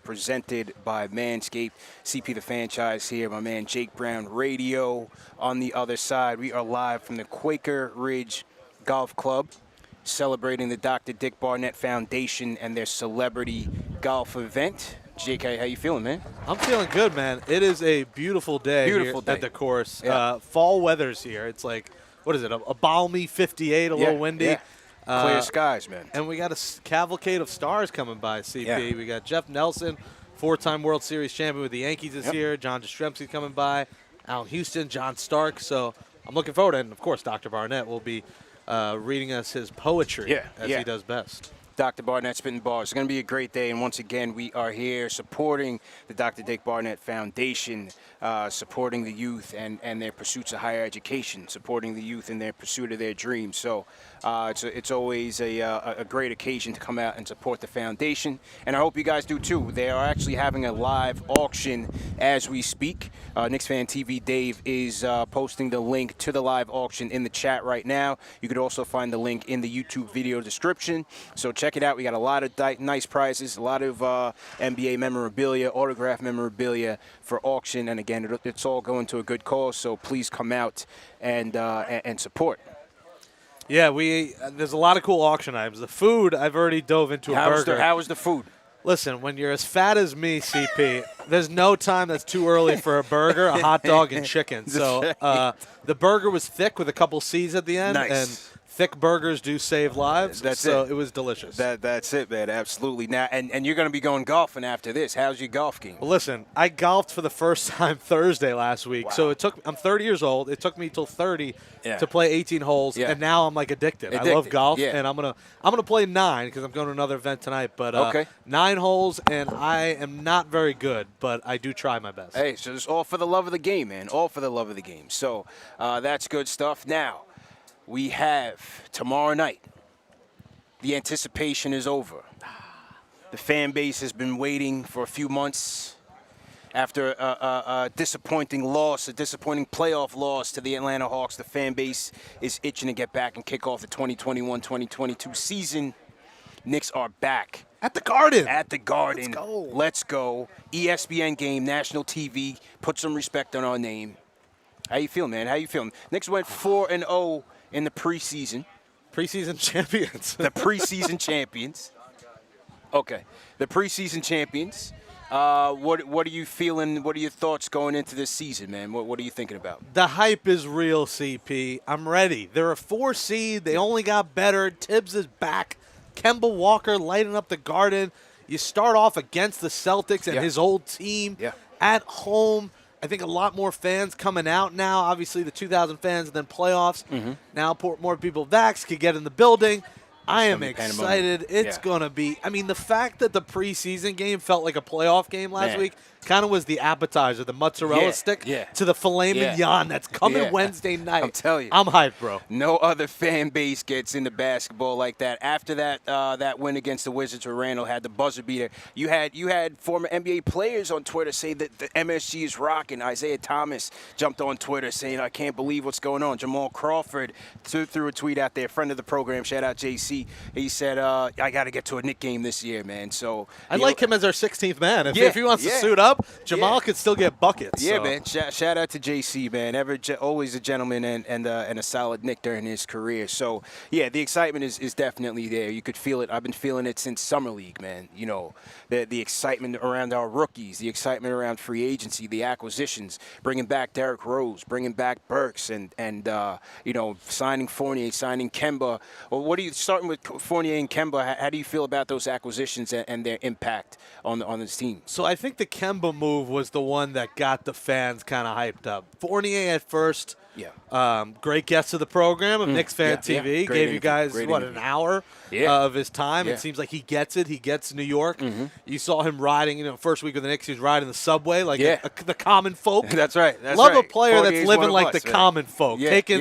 presented by Manscaped. CP the franchise here, my man Jake Brown Radio on the other side. We are live from the Quaker Ridge Golf Club, celebrating the Dr. Dick Barnett Foundation and their celebrity golf event. Jake, how you feeling, man? I'm feeling good, man. It is a beautiful day, at the course. Yeah. Fall weather's here. It's like, what is it, a balmy 58, a little windy. Yeah. Clear skies, man. And we got a cavalcade of stars coming by, CP. Yeah. We got Jeff Nelson, four-time World Series champion with the Yankees this year. John Jastrzemski's coming by. Allen Houston, John Stark. So I'm looking forward. And, of course, Dr. Barnett will be reading us his poetry as he does best. Dr. Barnett spitting bars. It's going to be a great day, and once again, we are here supporting the Dr. Dick Barnett Foundation, supporting the youth and their pursuits of higher education, supporting the youth in their pursuit of their dreams. So it's always a great occasion to come out and support the foundation, and I hope you guys do too. They are actually having a live auction as we speak. KnicksFanTV Dave is posting the link to the live auction in the chat right now. You could also find the link in the YouTube video description. So check it out. We got a lot of nice prizes, a lot of NBA memorabilia, autograph memorabilia for auction. And again, it's all going to a good cause. So please come out and support. Yeah, there's a lot of cool auction items. The food, I've already dove into a burger. How was the food? Listen, when you're as fat as me, CP, there's no time that's too early for a burger, a hot dog, and chicken. So the burger was thick with a couple C's at the end. Nice. And thick burgers do save lives. It was delicious. That's it, man. Absolutely. Now, and you're going to be going golfing after this. How's your golf game? Well, listen, I golfed for the first time Thursday last week. Wow. So I'm 30 years old. It took me till 30 to play 18 holes, and now I'm like addicted. I love golf, and I'm gonna play 9 because I'm going to another event tonight. But 9 holes, and I am not very good, but I do try my best. Hey, so it's all for the love of the game, man. All for the love of the game. So that's good stuff. Now, we have tomorrow night. The anticipation is over. The fan base has been waiting for a few months after a disappointing loss, a disappointing playoff loss to the Atlanta Hawks. The fan base is itching to get back and kick off the 2021-2022 season. Knicks are back. At the Garden. At the Garden. Let's go. Let's go. ESPN game, national TV. Put some respect on our name. How you feeling, man? How you feeling? Knicks went 4-0 in the preseason. Preseason champions. The preseason champions. Okay. The preseason champions. What are you feeling? What are your thoughts going into this season, man? What are you thinking about? The hype is real, CP. I'm ready. They're a 4 seed. They only got better. Tibbs is back. Kemba Walker lighting up the Garden. You start off against the Celtics and his old team at home. I think a lot more fans coming out now. Obviously, the 2,000 fans and then playoffs. Now more people vax could get in the building. I am excited. It's going to be – I mean, the fact that the preseason game felt like a playoff game last week kind of was the appetizer, the mozzarella stick to the filet mignon that's coming Wednesday night. I'm telling you. I'm hyped, bro. No other fan base gets into basketball like that. After that win against the Wizards where Randall had the buzzer beater, you had former NBA players on Twitter say that the MSG is rocking. Isaiah Thomas jumped on Twitter saying, I can't believe what's going on. Jamal Crawford threw a tweet out there, friend of the program, shout out JC. He said, I got to get to a Knick game this year, man. So I like him as our 16th man. If he wants to suit up, Jamal could still get buckets. Yeah, man. Shout out to JC, man. Always a gentleman and a solid Knick during his career. So, yeah, the excitement is definitely there. You could feel it. I've been feeling it since Summer League, man. You know, the excitement around our rookies, the excitement around free agency, the acquisitions, bringing back Derrick Rose, bringing back Burks, and you know, signing Fournier, signing Kemba. Well, what are you starting with Fournier and Kemba? How do you feel about those acquisitions and their impact on this team? So I think the Kemba move was the one that got the fans kind of hyped up. Fournier at first, great guest of the program of KnicksFanTV. Gave you guys, an hour of his time. It seems like he gets it. He gets New York. You saw him riding, first week of the Knicks, he was riding the subway like the common folk. That's right. Love a player that's living like the common folk. Taking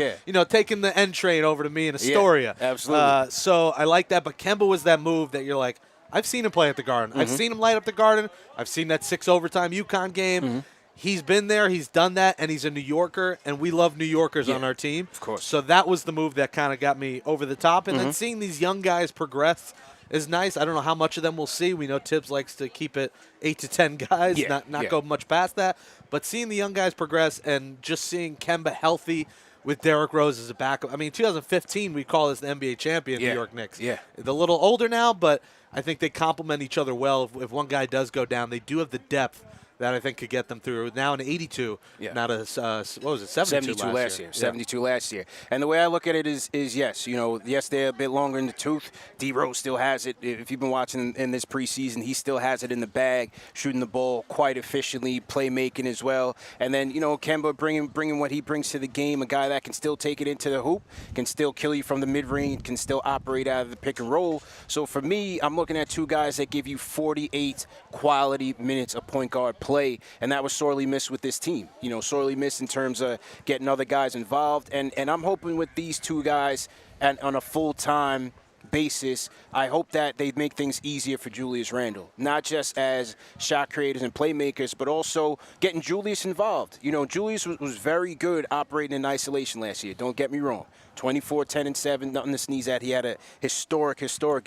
the N train over to me in Astoria. Absolutely. So I like that. But Kemba was that move that you're like, I've seen him play at the Garden. I've seen him light up the Garden. I've seen that 6 overtime UConn game. He's been there. He's done that, and he's a New Yorker, and we love New Yorkers on our team. Of course. So that was the move that kind of got me over the top. And then seeing these young guys progress is nice. I don't know how much of them we'll see. We know Tibbs likes to keep it 8 to 10 guys, not go much past that. But seeing the young guys progress and just seeing Kemba healthy with Derrick Rose as a backup. I mean, 2015, we call this the NBA champion, New York Knicks. Yeah. They're a little older now, but I think they complement each other well. If one guy does go down, they do have the depth that I think could get them through. Now an 82, not a, what was it, 72 last year. 72 last year. And the way I look at it is yes, they're a bit longer in the tooth. D-Rose still has it. If you've been watching in this preseason, he still has it in the bag, shooting the ball quite efficiently, playmaking as well. And then, Kemba bringing what he brings to the game, a guy that can still take it into the hoop, can still kill you from the mid-range, can still operate out of the pick and roll. So for me, I'm looking at two guys that give you 48 quality minutes of point guard play, and that was sorely missed with this team. Sorely missed in terms of getting other guys involved, and I'm hoping with these two guys and on a full-time basis, I hope that they make things easier for Julius Randle, not just as shot creators and playmakers, but also getting Julius involved. Julius was very good operating in isolation last year. Don't get me wrong. 24, 10, and 7, nothing to sneeze at. He had a historic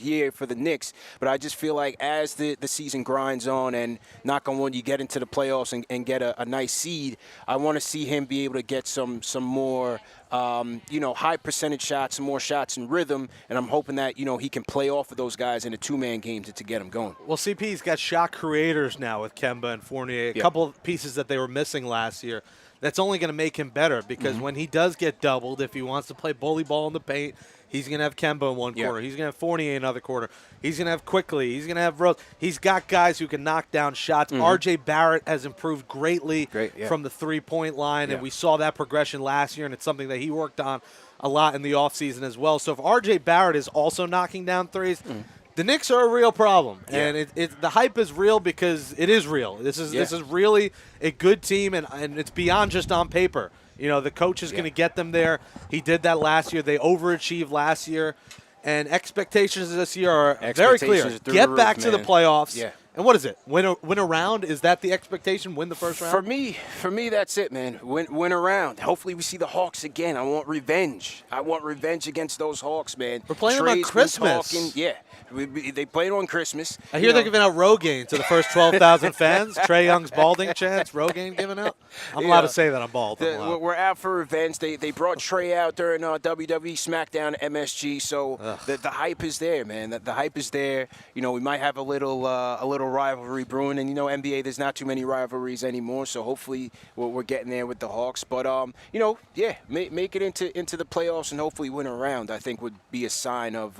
year for the Knicks. But I just feel like as the season grinds on and, knock on wood, you get into the playoffs and get a nice seed, I want to see him be able to get some more high percentage shots, some more shots in rhythm, and I'm hoping that, he can play off of those guys in a two-man game to get them going. Well, CP's got shot creators now with Kemba and Fournier, a couple of pieces that they were missing last year. That's only going to make him better because when he does get doubled, if he wants to play bully ball in the paint, he's going to have Kemba in one quarter. He's going to have Fournier in another quarter. He's going to have Quickly. He's going to have Rose. He's got guys who can knock down shots. R.J. Barrett has improved greatly from the three-point line, and we saw that progression last year, and it's something that he worked on a lot in the offseason as well. So if R.J. Barrett is also knocking down threes, the Knicks are a real problem, and the hype is real because it is real. This is really a good team, and it's beyond just on paper. The coach is going to get them there. He did that last year. They overachieved last year, and expectations this year are very clear. Get back to the playoffs. Yeah. And what is it? Win a round? Is that the expectation? Win the first round? For me, that's it, man. Win a round. Hopefully, we see the Hawks again. I want revenge. I want revenge against those Hawks, man. We're playing them on Christmas. They played on Christmas. I hear they're giving out Rogaine to the first 12,000 fans. Trae Young's balding chance. Rogaine giving out. I'm allowed to say that I'm bald. We're out for revenge. They brought Trae out during WWE SmackDown MSG, so the hype is there, man. The hype is there. We might have a little rivalry brewing, and NBA, there's not too many rivalries anymore, so hopefully we're getting there with the Hawks. But make it into the playoffs and hopefully win a round, I think would be a sign of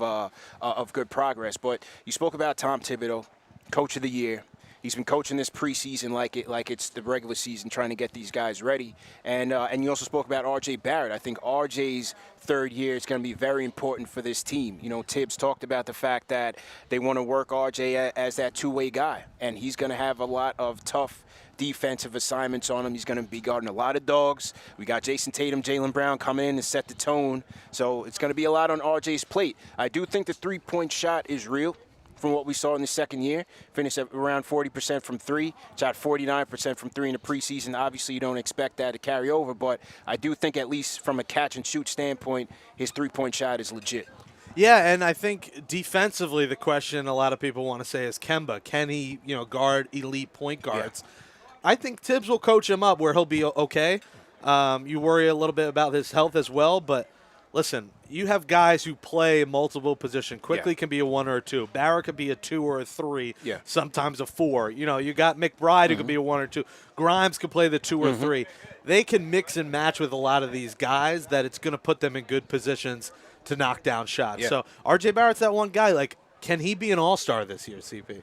good progress. But you spoke about Tom Thibodeau, Coach of the Year. He's been coaching this preseason like it's the regular season, trying to get these guys ready. And you also spoke about R.J. Barrett. I think R.J.'s third year is going to be very important for this team. Tibbs talked about the fact that they want to work R.J. as that two-way guy, and he's going to have a lot of tough defensive assignments on him. He's going to be guarding a lot of dogs. We got Jason Tatum, Jaylen Brown coming in and set the tone. So it's going to be a lot on R.J.'s plate. I do think the three-point shot is real. From what we saw in the second year, finished at around 40% from three, shot 49% from three in the preseason. Obviously, you don't expect that to carry over, but I do think at least from a catch-and-shoot standpoint, his three-point shot is legit. Yeah, and I think defensively the question a lot of people want to say is Kemba. Can he, guard elite point guards? Yeah. I think Tibbs will coach him up where he'll be okay. You worry a little bit about his health as well, but listen, you have guys who play multiple positions. Quickly can be a 1 or a 2. Barrett could be a 2 or a 3, sometimes a 4. You got McBride who could be a 1 or 2. Grimes could play the 2 or 3. They can mix and match with a lot of these guys that it's going to put them in good positions to knock down shots. So R.J. Barrett's that one guy. Can he be an all-star this year, CP?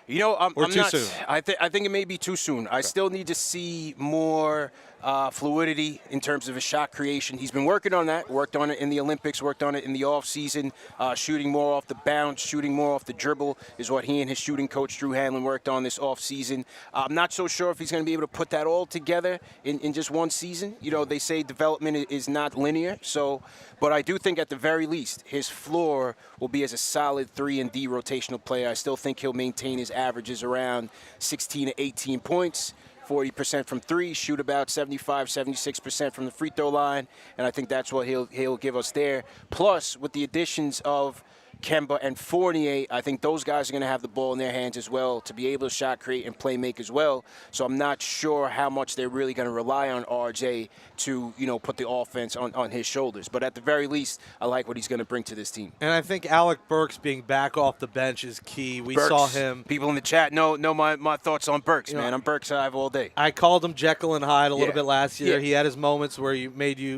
I'm too not. Soon? I think it may be too soon. I still need to see more fluidity in terms of his shot creation. He's been working on that. Worked on it in the Olympics. Worked on it in the offseason. Shooting more off the bounce. Shooting more off the dribble is what he and his shooting coach Drew Hanlon worked on this offseason. I'm not so sure if he's going to be able to put that all together in just one season. They say development is not linear. But I do think at the very least his floor will be as a solid 3-and-D rotational player. I still think he'll maintain his averages around 16 to 18 points, 40% from three, shoot about 75, 76% from the free throw line, and I think that's what he'll give us there. Plus, with the additions of Kemba, and Fournier, I think those guys are going to have the ball in their hands as well to be able to shot create and play make as well. So I'm not sure how much they're really going to rely on RJ to, put the offense on his shoulders. But at the very least, I like what he's going to bring to this team. And I think Alec Burks being back off the bench is key. We Burks, saw him. People in the chat know my thoughts on Burks, man. I'm Burks Hive all day. I called him Jekyll and Hyde a little bit last year. Yeah. He had his moments where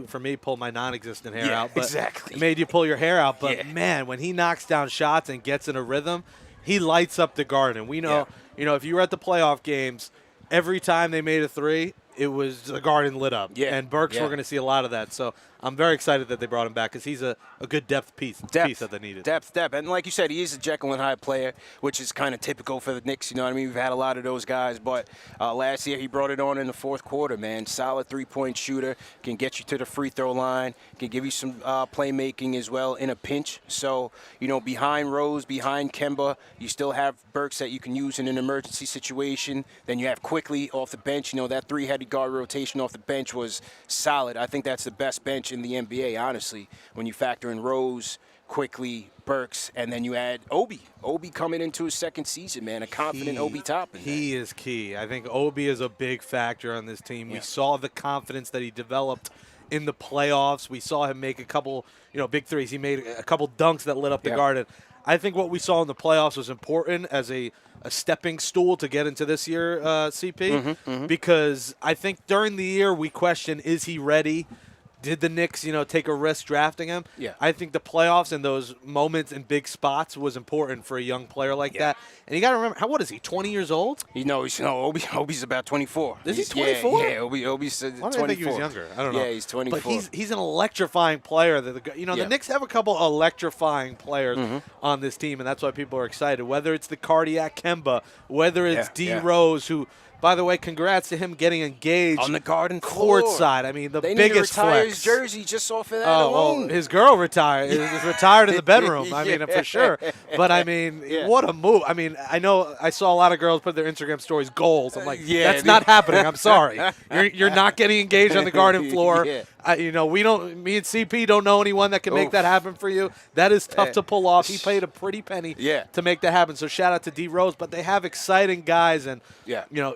for me, pull my non-existent hair out. But exactly. It made you pull your hair out. But, man, when he knocks down shots and gets in a rhythm, he lights up the Garden. We know, if you were at the playoff games, every time they made a three, it was the Garden lit up. Yeah. And Burks, we're going to see a lot of that. So I'm very excited that they brought him back because he's a good depth piece that they needed. Depth. And like you said, he is a Jekyll and Hyde player, which is kind of typical for the Knicks. You know what I mean? We've had a lot of those guys. But last year he brought it on in the fourth quarter, man. Solid three-point shooter. Can get you to the free throw line. Can give you some playmaking as well in a pinch. So, behind Rose, behind Kemba, you still have Burks that you can use in an emergency situation. Then you have Quickly off the bench. That three-headed guard rotation off the bench was solid. I think that's the best bench in the NBA, honestly, when you factor in Rose, Quickly, Burks, and then you add Obi. Obi coming into his second season, man. A confident Obi Toppin. He is key. I think Obi is a big factor on this team. We saw the confidence that he developed in the playoffs. We saw him make a couple, big threes. He made a couple dunks that lit up the Garden. I think what we saw in the playoffs was important as a stepping stool to get into this year, CP, because I think during the year we questioned, is he ready? Did the Knicks, take a risk drafting him? Yeah. I think the playoffs and those moments in big spots was important for a young player like that. And you got to remember, what is he, 20 years old? Obi's about 24. Is he 24? Yeah, Obi's 24. I think he was younger. I don't know. Yeah, he's 24. But he's an electrifying player. The Knicks have a couple electrifying players on this team, and that's why people are excited. Whether it's the cardiac Kemba, whether it's D. Rose, who – by the way, congrats to him getting engaged on the Garden floor. Courtside. I mean, they biggest need to retire flex. His jersey just off of that alone. His girl retired. Is retired in the bedroom. I mean, for sure. But I mean, what a move. I mean, I know I saw a lot of girls put their Instagram stories goals. I'm like, that's not happening. I'm sorry. You're not getting engaged on the Garden floor. We don't. Me and CP don't know anyone that can make that happen for you. That is tough to pull off. He paid a pretty penny to make that happen. So shout out to D Rose. But they have exciting guys, and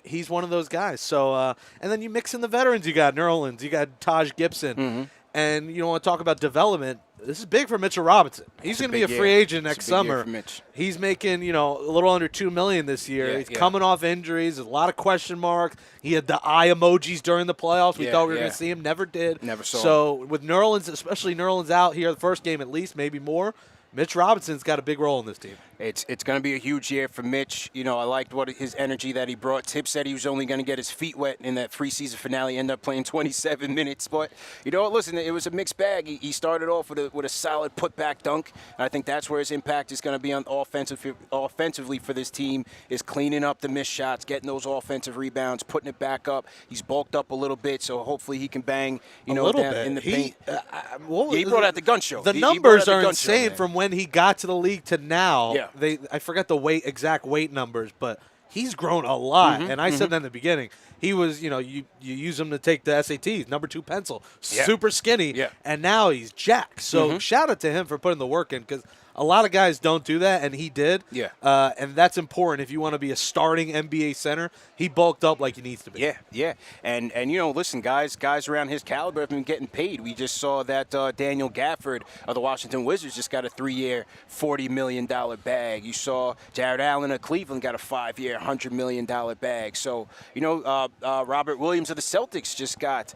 he's one of those guys. So and then you mix in the veterans. You got Nerlens. You got Taj Gibson, and you want to talk about development. This is big for Mitchell Robinson. He's going to be a free agent next summer. He's making, a little under $2 million this year. He's coming off injuries. There's a lot of question marks. He had the eye emojis during the playoffs. We thought we were going to see him. Never did. Never saw So with Nerlens, especially Nerlens out here the first game at least, maybe more, Mitch Robinson's got a big role in this team. It's going to be a huge year for Mitch. I liked his energy that he brought. Tip said he was only going to get his feet wet in that preseason finale. Ended up playing 27 minutes. But, listen, it was a mixed bag. He started off with a solid putback dunk. And I think that's where his impact is going to be on offensively for this team, is cleaning up the missed shots, getting those offensive rebounds, putting it back up. He's bulked up a little bit, so hopefully he can bang, down in the paint. He brought out the gun show. The numbers are insane from when he got to the league to now. Yeah. I forget the exact weight numbers, but he's grown a lot. And I said that in the beginning. He was, you use him to take the SATs, number 2 pencil, super skinny, and now he's jacked. So shout out to him for putting the work in, because a lot of guys don't do that, and he did. Yeah. And that's important if you want to be a starting NBA center. He bulked up like he needs to be. Yeah. And listen, guys around his caliber have been getting paid. We just saw that Daniel Gafford of the Washington Wizards just got a 3-year, $40 million bag. You saw Jared Allen of Cleveland got a 5-year, $100 million bag. So, Robert Williams of the Celtics just got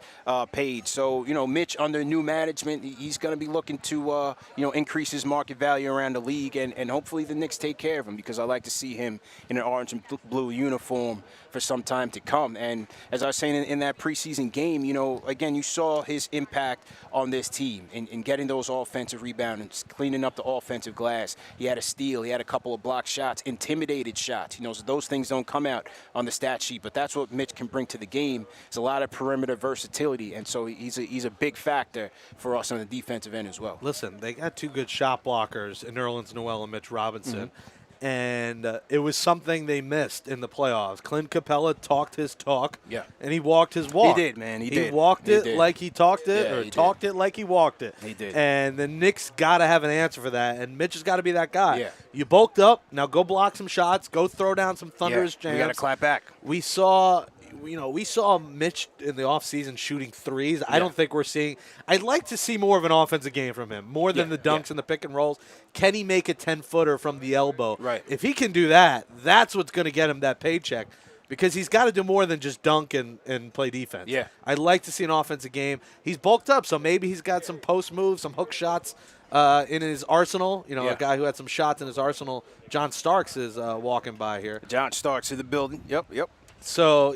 paid. So, Mitch under new management, he's going to be looking to, increase his market value around the league, and hopefully the Knicks take care of him, because I like to see him in an orange and blue uniform for some time to come. And as I was saying in that preseason game, again, you saw his impact on this team in getting those offensive rebounds, cleaning up the offensive glass. He had a steal. He had a couple of blocked shots, intimidated shots. So those things don't come out on the stat sheet, but that's what Mitch can bring to the game. There's a lot of perimeter versatility, and so he's a big factor for us on the defensive end as well. Listen, they got 2 good shot blockers in Nerlens Noel and Mitch Robinson. and it was something they missed in the playoffs. Clint Capella talked his talk, and he walked his walk. He did, man. He did. He walked it like he talked it, or talked it like he walked it. He did. And the Knicks got to have an answer for that, and Mitch has got to be that guy. Yeah. You bulked up. Now go block some shots. Go throw down some thunderous jams. We got to clap back. We saw Mitch in the offseason shooting threes. I don't think we're seeing – I'd like to see more of an offensive game from him, more than the dunks and the pick and rolls. Can he make a 10-footer from the elbow? Right. If he can do that, that's what's going to get him that paycheck, because he's got to do more than just dunk and play defense. Yeah. I'd like to see an offensive game. He's bulked up, so maybe he's got some post moves, some hook shots in his arsenal. A guy who had some shots in his arsenal. John Starks is walking by here. John Starks in the building. Yep. So,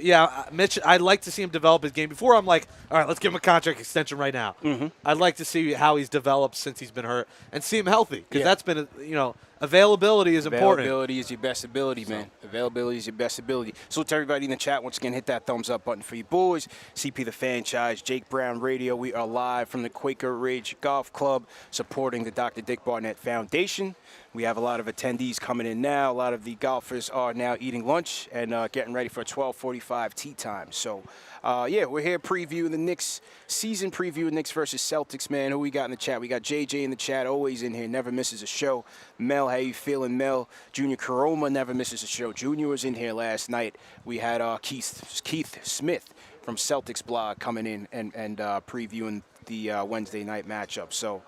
Mitch, I'd like to see him develop his game. Before I'm like, all right, let's give him a contract extension right now. Mm-hmm. I'd like to see how he's developed since he's been hurt and see him healthy, because that's been, availability is important. Availability is your best ability, man. Availability is your best ability. So to everybody in the chat, once again, hit that thumbs up button for you boys. CP the Franchise, Jake Brown Radio. We are live from the Quaker Ridge Golf Club supporting the Dr. Dick Barnett Foundation. We have a lot of attendees coming in now. A lot of the golfers are now eating lunch and getting ready for 12:45 tee time. So, we're here previewing the Knicks, season preview of Knicks versus Celtics, man. Who we got in the chat? We got JJ in the chat, always in here, never misses a show. Mel, how you feeling, Mel? Junior Karoma never misses a show. Junior was in here last night. We had Keith Smith from Celtics Blog coming in and previewing the Wednesday night matchup. So,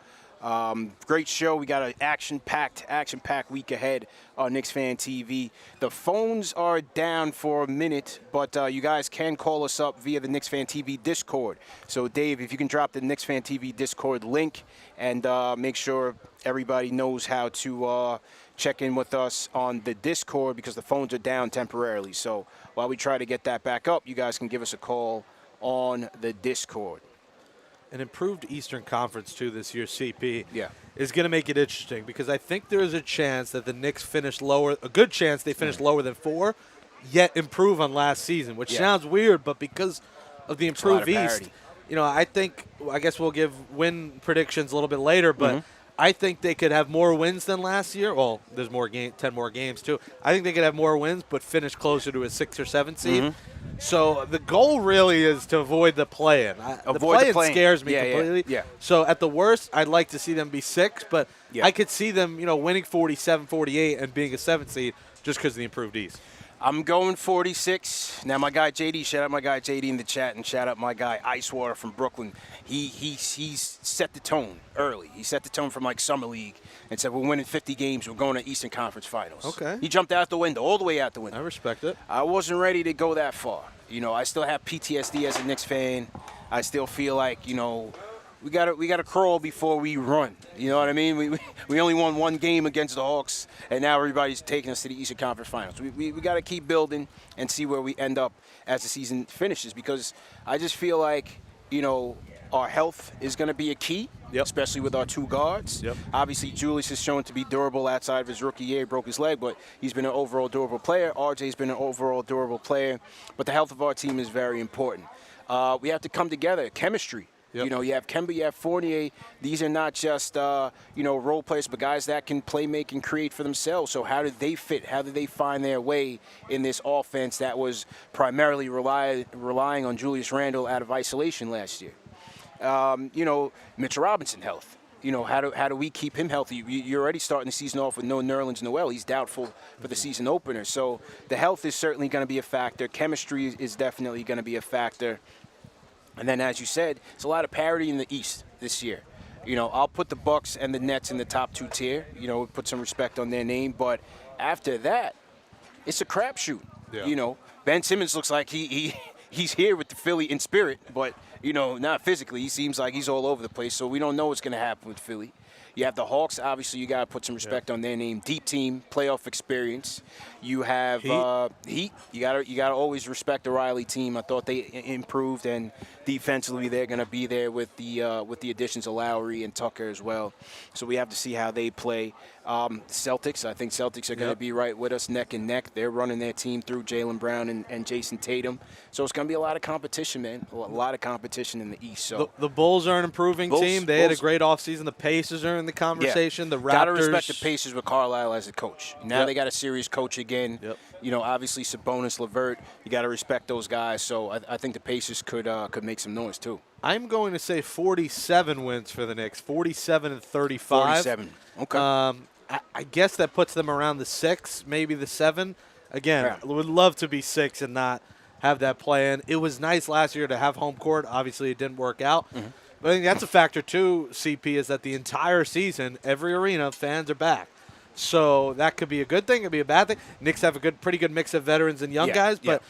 great show. We got an action-packed week ahead on KnicksFanTV. The phones are down for a minute, but you guys can call us up via the KnicksFanTV Discord. So, Dave, if you can drop the KnicksFanTV Discord link and make sure everybody knows how to check in with us on the Discord, because the phones are down temporarily. So, while we try to get that back up, you guys can give us a call on the Discord. An improved Eastern Conference, too, this year, CP, is going to make it interesting, because I think there is a chance that the Knicks finish lower, a good chance they finish lower than 4, yet improve on last season, which sounds weird, but because of the improved East, I guess we'll give win predictions a little bit later, but I think they could have more wins than last year. Well, there's 10 more games, too. I think they could have more wins, but finish closer to a 6 or 7 seed. So the goal really is to avoid the play-in. The play-in scares me completely. Yeah. So at the worst, I'd like to see them be 6, but I could see them, winning 47, 48 and being a 7 seed just because of the improved East. I'm going 46. Now, my guy JD, shout out my guy JD in the chat, and shout out my guy Icewater from Brooklyn. He's set the tone early. He set the tone from like Summer League and said, we're winning 50 games. We're going to Eastern Conference Finals. Okay. He jumped out the window, all the way out the window. I respect it. I wasn't ready to go that far. I still have PTSD as a Knicks fan. I still feel like, we gotta crawl before we run. You know what I mean? We only won one game against the Hawks, and now everybody's taking us to the Eastern Conference Finals. We got to keep building and see where we end up as the season finishes, because I just feel like, our health is going to be a key, especially with our 2 guards. Obviously, Julius is shown to be durable outside of his rookie year. He broke his leg, but he's been an overall durable player. RJ's been an overall durable player. But the health of our team is very important. We have to come together. Chemistry. You have Kemba, you have Fournier. These are not just, role players, but guys that can play, make, and create for themselves. So how did they fit? How did they find their way in this offense that was primarily relying on Julius Randle out of isolation last year? Mitchell Robinson health. How do we keep him healthy? You're already starting the season off with no Nerlens Noel. He's doubtful for the season opener. So the health is certainly going to be a factor. Chemistry is definitely going to be a factor. And then, as you said, it's a lot of parity in the East this year. I'll put the Bucks and the Nets in the top 2 tier. Put some respect on their name. But after that, it's a crapshoot. Ben Simmons looks like he's here with the Philly in spirit, but not physically. He seems like he's all over the place. So we don't know what's going to happen with Philly. You have the Hawks. Obviously, you got to put some respect on their name. Deep team, playoff experience. You have Heat. You got to always respect the Riley team. I thought they improved, and defensively, they're going to be there with the additions of Lowry and Tucker as well. So we have to see how they play. Celtics. I think Celtics are going to be right with us, neck and neck. They're running their team through Jaylen Brown and Jason Tatum. So it's going to be a lot of competition, man. A lot of competition in the East. So the Bulls are an improving team. They had a great offseason. The Pacers are in in the conversation. The Raptors. Got to respect the Pacers with Carlisle as a coach. Now Yep. they got a serious coach again. Yep. You know, obviously Sabonis, LeVert. You got to respect those guys. So I think the Pacers could make some noise too. I'm going to say 47 wins for the Knicks, 47 and 35. 47. Okay. I guess that puts them around the 6, maybe the 7. Again, I would love to be 6 and not have that play in. It was nice last year to have home court. Obviously, it didn't work out. Mm-hmm. But I think that's a factor, too, CP, is that the entire season, every arena, fans are back. So that could be a good thing. It could be a bad thing. Knicks have a pretty good mix of veterans and young guys. But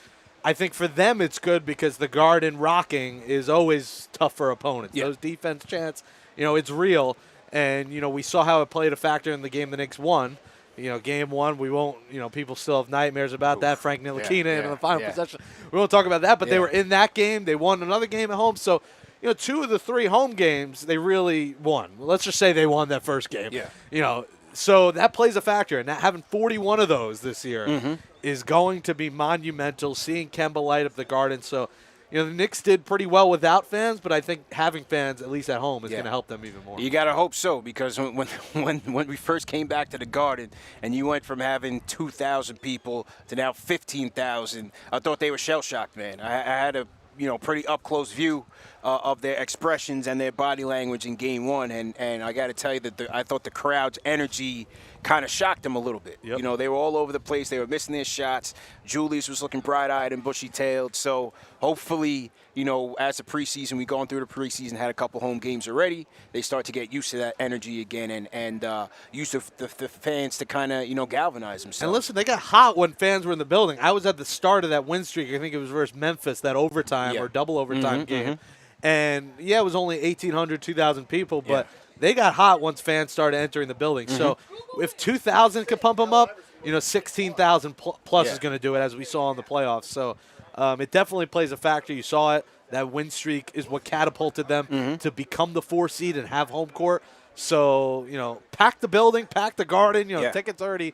I think for them it's good because the Garden rocking is always tough for opponents. Yeah. Those defense chants, it's real. And, we saw how it played a factor in the game the Knicks won. Game 1, we won't, people still have nightmares about that. Frank Ntilikina in the final possession. We won't talk about that, but they were in that game. They won another game at home. So, 2 of the 3 home games, they really won. Let's just say they won that first game. Yeah. So that plays a factor. And having 41 of those this year is going to be monumental, seeing Kemba light up the Garden. So, the Knicks did pretty well without fans, but I think having fans, at least at home, is going to help them even more. You got to hope so, because when we first came back to the Garden and you went from having 2,000 people to now 15,000, I thought they were shell-shocked, man. I had a pretty up-close view of their expressions and their body language in Game 1, and I got to tell you that I thought the crowd's energy kind of shocked them a little bit. Yep. They were all over the place. They were missing their shots. Julius was looking bright-eyed and bushy-tailed. So hopefully, as the preseason, we've gone through the preseason, had a couple home games already. They start to get used to that energy again and used to the fans to kind of, galvanize themselves. And listen, they got hot when fans were in the building. I was at the start of that win streak. I think it was versus Memphis, that overtime or double overtime game. And, it was only 1,800, 2,000 people, but they got hot once fans started entering the building. So if 2,000 could pump them up, 16,000 plus is going to do it, as we saw in the playoffs. So it definitely plays a factor. You saw it. That win streak is what catapulted them to become the 4 seed and have home court. So, pack the building, pack the Garden. Tickets already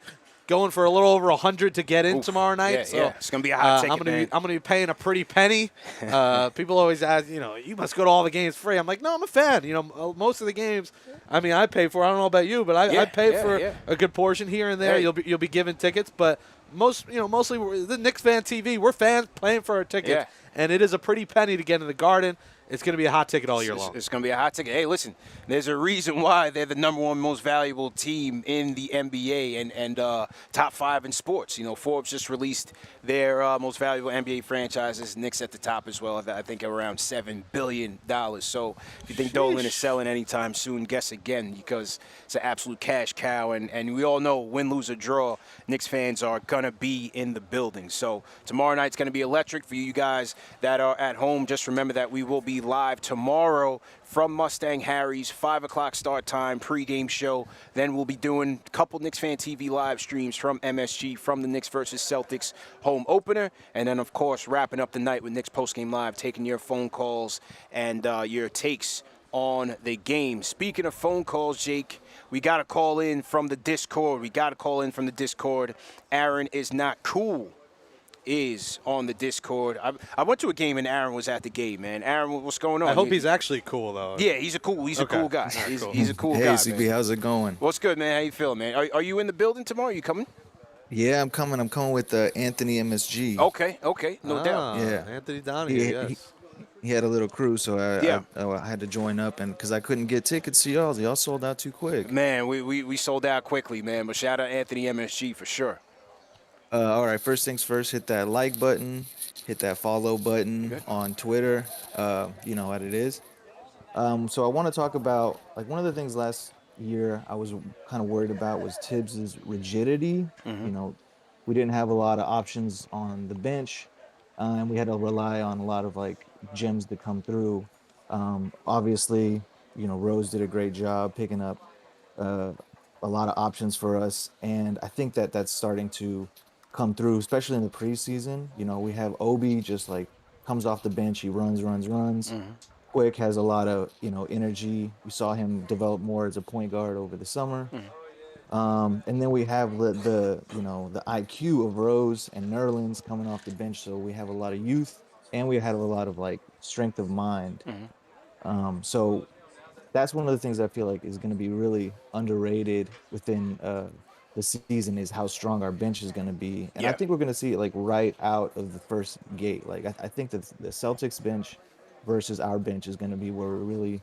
going for a little over 100 to get in tomorrow night. So it's going to be a hot ticket, I'm going to be paying a pretty penny. People always ask, you must go to all the games free. I'm like, no, I'm a fan. Most of the games, I pay for. I don't know about you, but I pay for a good portion here and there. Yeah. You'll be given tickets, but mostly the KnicksFanTV, we're fans paying for our tickets, and it is a pretty penny to get in the Garden. It's going to be a hot ticket all year long. It's going to be a hot ticket. Hey, listen, there's a reason why they're the number 1 most valuable team in the NBA and top 5 in sports. Forbes just released their most valuable NBA franchises. Knicks at the top as well. I think around $7 billion. So if you think Dolan is selling anytime soon, guess again, because it's an absolute cash cow. And we all know, win, lose, or draw, Knicks fans are going to be in the building. So tomorrow night's going to be electric for you guys that are at home. Just remember that we will be live tomorrow from Mustang Harry's, 5 o'clock start time, pregame show. Then we'll be doing a couple Knicks Fan TV live streams from MSG, from the Knicks versus Celtics home opener. And then, of course, wrapping up the night with Knicks postgame live, taking your phone calls and your takes on the game. Speaking of phone calls, Jake, we got to call in from the Discord. Aaron is not cool is on the Discord. I went to a game and Aaron was at the game, man. Aaron, what's going on? I hope he's actually cool, though. Yeah, he's a cool guy. He's a cool guy. Hey, CB, man. how's it going? What's good, man? How you feeling, man? Are you in the building tomorrow? Are you coming? Yeah, I'm coming. I'm coming with Anthony MSG. Okay, no doubt. Yeah. Anthony Donahue, he had a little crew, so I had to join up, and because I couldn't get tickets to y'all sold out too quick. Man, we sold out quickly, man. But shout out Anthony MSG for sure. All right, first things first, hit that like button, hit that follow button on Twitter. You know what it is. So I want to talk about, like, one of the things last year I was kind of worried about was Tibbs's rigidity. We didn't have a lot of options on the bench, and we had to rely on a lot of, like, gems to come through. Obviously, Rose did a great job picking up a lot of options for us, and I think that that's starting to come through, especially in the preseason. We have Obi just, like, comes off the bench, he runs. Quick has a lot of, energy. We saw him develop more as a point guard over the summer. And then we have the IQ of Rose and Nerlens coming off the bench. So we have a lot of youth, and we have a lot of, like, strength of mind. So that's one of the things I feel like is going to be really underrated within the season is how strong our bench is going to be. And I Yeah. think we're going to see it like right out of the first gate. Like I think that the Celtics bench versus our bench is going to be where we really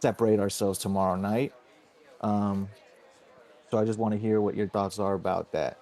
separate ourselves tomorrow night. Um, so I just want to hear what your thoughts are about that.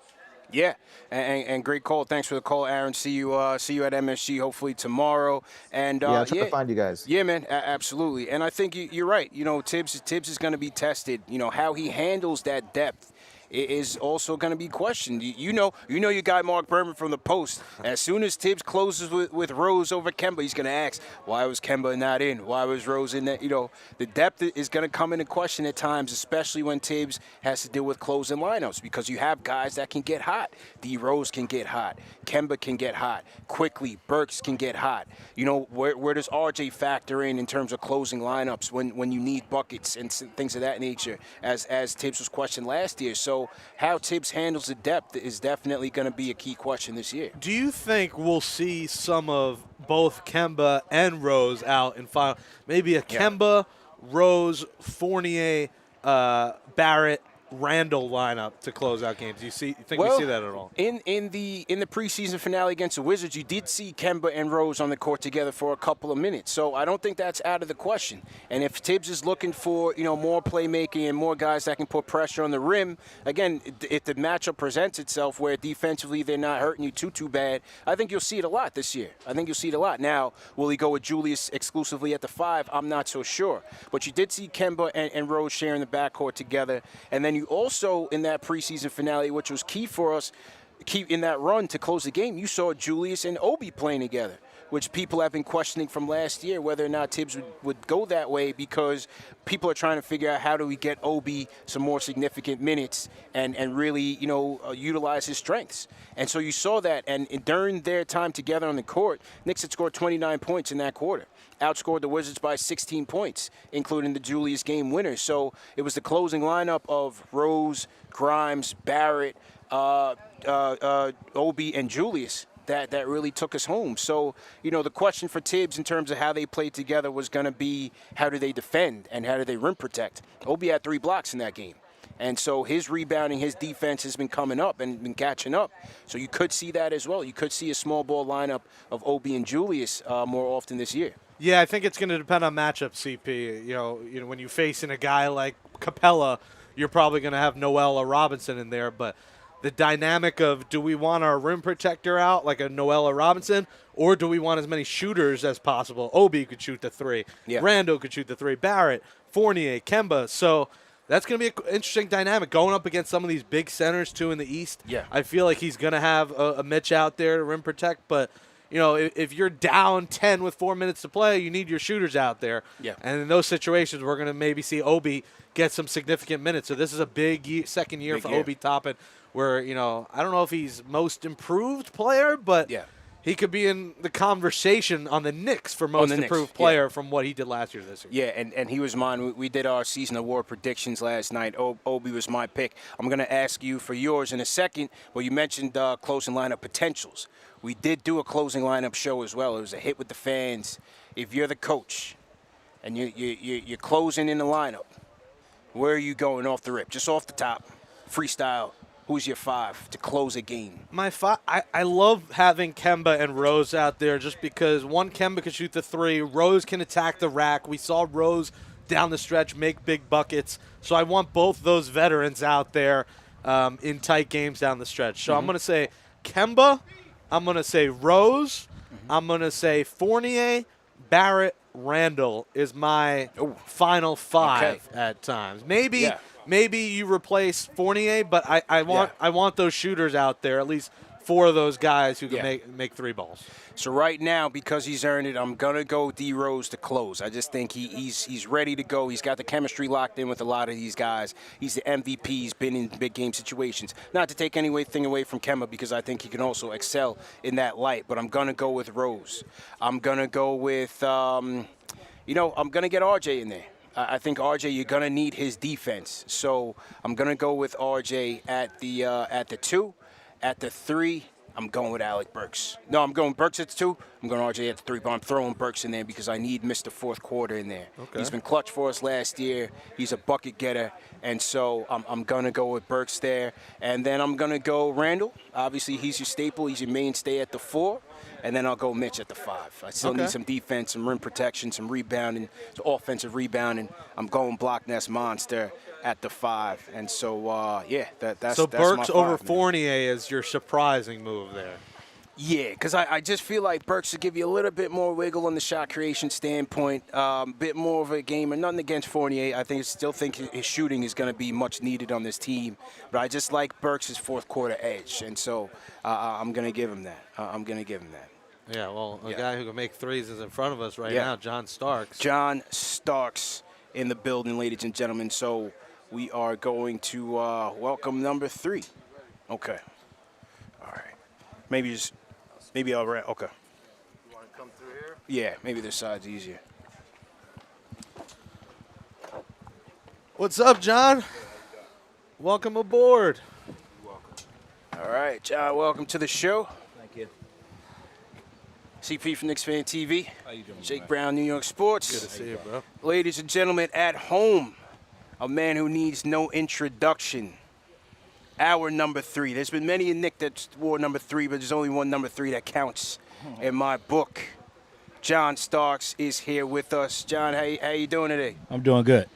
Yeah, and great call. Thanks for the call, Aaron. See you at MSG hopefully tomorrow. And Yeah, I'll try to yeah, find you guys. yeah, man, absolutely. And I think you're right. You know, Tibbs is going to be tested. You know how he handles that depth is also going to be questioned. You know your guy Mark Berman from the Post. As soon as Tibbs closes with Rose over Kemba, he's going to ask, why was Kemba not in? Why was Rose in that? You know, the depth is going to come into question at times, especially when Tibbs has to deal with closing lineups because you have guys that can get hot. D Rose can get hot. Kemba can get hot. Quickly, Burks can get hot. You know, where does RJ factor in terms of closing lineups when you need buckets and things of that nature, as Tibbs was questioned last year. So how Tibbs handles the depth is definitely going to be a key question this year. Do you think we'll see some of both Kemba and Rose out in final? Maybe a Kemba, Rose, Fournier, Barrett, Randall lineup to close out games. Do you think we see that at all? In the preseason finale against the Wizards, you did see Kemba and Rose on the court together for a couple of minutes. So I don't think that's out of the question. And if Tibbs is looking for more playmaking and more guys that can put pressure on the rim, again, if the matchup presents itself where defensively they're not hurting you too bad, I think you'll see it a lot this year. I think you'll see it a lot. Now, will he go with Julius exclusively at the 5? I'm not so sure. But you did see Kemba and Rose sharing the backcourt together, and then you also, in that preseason finale, which was key for us, in that run to close the game, you saw Julius and Obi playing together, which people have been questioning from last year whether or not Tibbs would go that way because people are trying to figure out how do we get Obi some more significant minutes and really, utilize his strengths. And so you saw that, and during their time together on the court, Knicks had scored 29 points in that quarter. Outscored the Wizards by 16 points, including the Julius game winner. So it was the closing lineup of Rose, Grimes, Barrett, Obi, and Julius that really took us home. So, the question for Tibbs in terms of how they played together was going to be how do they defend and how do they rim protect. Obi had 3 blocks in that game. And so his rebounding, his defense has been coming up and been catching up. So you could see that as well. You could see a small ball lineup of Obi and Julius more often this year. Yeah, I think it's going to depend on matchup, CP. When you're facing a guy like Capella, you're probably going to have Noel or Robinson in there. But the dynamic of do we want our rim protector out like a Noel or Robinson, or do we want as many shooters as possible? Obi could shoot the 3. Yeah. Rando could shoot the 3. Barrett, Fournier, Kemba. So that's going to be an interesting dynamic going up against some of these big centers, too, in the East. Yeah. I feel like he's going to have a Mitch out there to rim protect, but – if you're down 10 with 4 minutes to play, you need your shooters out there. Yeah. And in those situations, we're going to maybe see Obi get some significant minutes. So this is a big second year for Obi Toppin, where, I don't know if he's most improved player, but he could be in the conversation on the Knicks for most improved player from what he did last year this year. Yeah, and he was mine. We did our season award predictions last night. Obi was my pick. I'm going to ask you for yours in a second. Well, you mentioned closing lineup potentials. We did do a closing lineup show as well. It was a hit with the fans. If you're the coach and you're closing in the lineup, where are you going off the rip? Just off the top, freestyle. Who's your 5 to close a game? My 5, I love having Kemba and Rose out there just because, one, Kemba can shoot the 3. Rose can attack the rack. We saw Rose down the stretch make big buckets. So I want both those veterans out there in tight games down the stretch. So I'm going to say Kemba. I'm going to say Rose. I'm going to say Fournier, Barrett, Randall is my final 5 at times. Maybe you replace Fournier, but I want those shooters out there, at least 4 of those guys who can make 3 balls. So right now, because he's earned it, I'm gonna go D Rose to close. I just think he's ready to go. He's got the chemistry locked in with a lot of these guys. He's the MVP. He's been in big game situations. Not to take anything away from Kemba, because I think he can also excel in that light. But I'm gonna go with Rose. I'm gonna go with I'm gonna get RJ in there. I think RJ, you're gonna need his defense. So I'm gonna go with RJ at the 2, at the 3. I'm going with Alec Burks. No, I'm going Burks at 2. I'm going RJ at 3, but I'm throwing Burks in there because I need Mr. Fourth Quarter in there. Okay. He's been clutch for us last year. He's a bucket getter, and so I'm going to go with Burks there. And then I'm going to go Randall. Obviously, he's your staple. He's your mainstay at the 4. And then I'll go Mitch at the 5. I still need some defense, some rim protection, some rebounding, some offensive rebounding. I'm going Block Nest Monster at the 5. And so, that's so that's Burks my 5, over man. Fournier is your surprising move there. Yeah, because I just feel like Burks will give you a little bit more wiggle on the shot creation standpoint, a bit more of a gamer. Nothing against Fournier. I still think his shooting is going to be much needed on this team. But I just like Burks' fourth quarter edge, and so I'm going to give him that. I'm going to give him that. Yeah, well, a guy who can make threes is in front of us right now, John Starks. John Starks in the building, ladies and gentlemen. So we are going to welcome number 3. Okay. All right. Maybe I'll rent. Okay. You want to come through here? Yeah, maybe this side's easier. What's up, John? Welcome aboard. All right, John, welcome to the show. Thank you. CP from KnicksFanTV. How you doing, Jake man? Brown, New York Sports. Good to see you, bro. Ladies and gentlemen, at home, a man who needs no introduction. Our number 3. There's been many a Knick that wore number 3, but there's only one number 3 that counts in my book. John Starks is here with us. John, how you doing today? I'm doing good.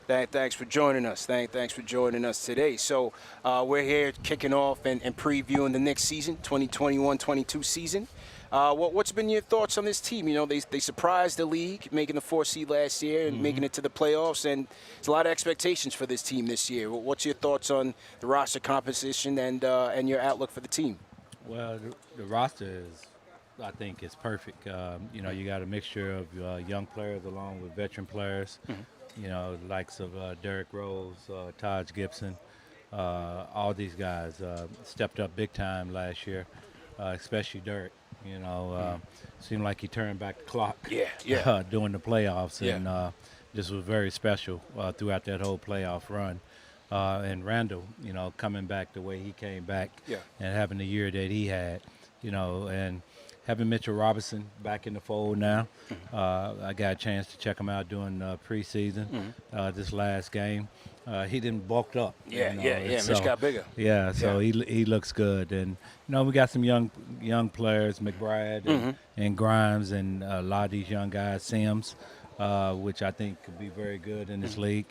Thanks for joining us. Thanks for joining us today. So we're here kicking off and previewing the next season, 2021-22 season. What's been your thoughts on this team? You know, they surprised the league, making the 4th seed last year and making it to the playoffs, and there's a lot of expectations for this team this year. What's your thoughts on the roster composition and your outlook for the team? Well, the roster is, I think, is perfect. You know, you got a mixture of young players along with veteran players. You know, the likes of Derrick Rose, Taj Gibson, all these guys stepped up big time last year, especially Derrick. You know, seemed like he turned back the clock during the playoffs, and this was very special throughout that whole playoff run. And Randall, you know, coming back the way he came back and having the year that he had, you know, and having Mitchell Robinson back in the fold now. I got a chance to check him out during preseason this last game. He didn't bulked up. Mitch got bigger. So he looks good, and you know we got some young players, McBride and Grimes, and a lot of these young guys, Sims, which I think could be very good in this league.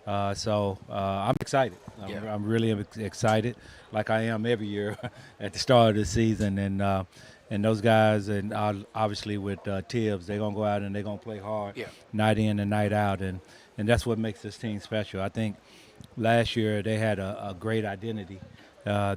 So I'm excited. I'm really excited, like I am every year at the start of the season, and those guys, and obviously with Tibbs, they're gonna go out and they're gonna play hard, night in and night out, and that's what makes this team special. I think last year they had a great identity,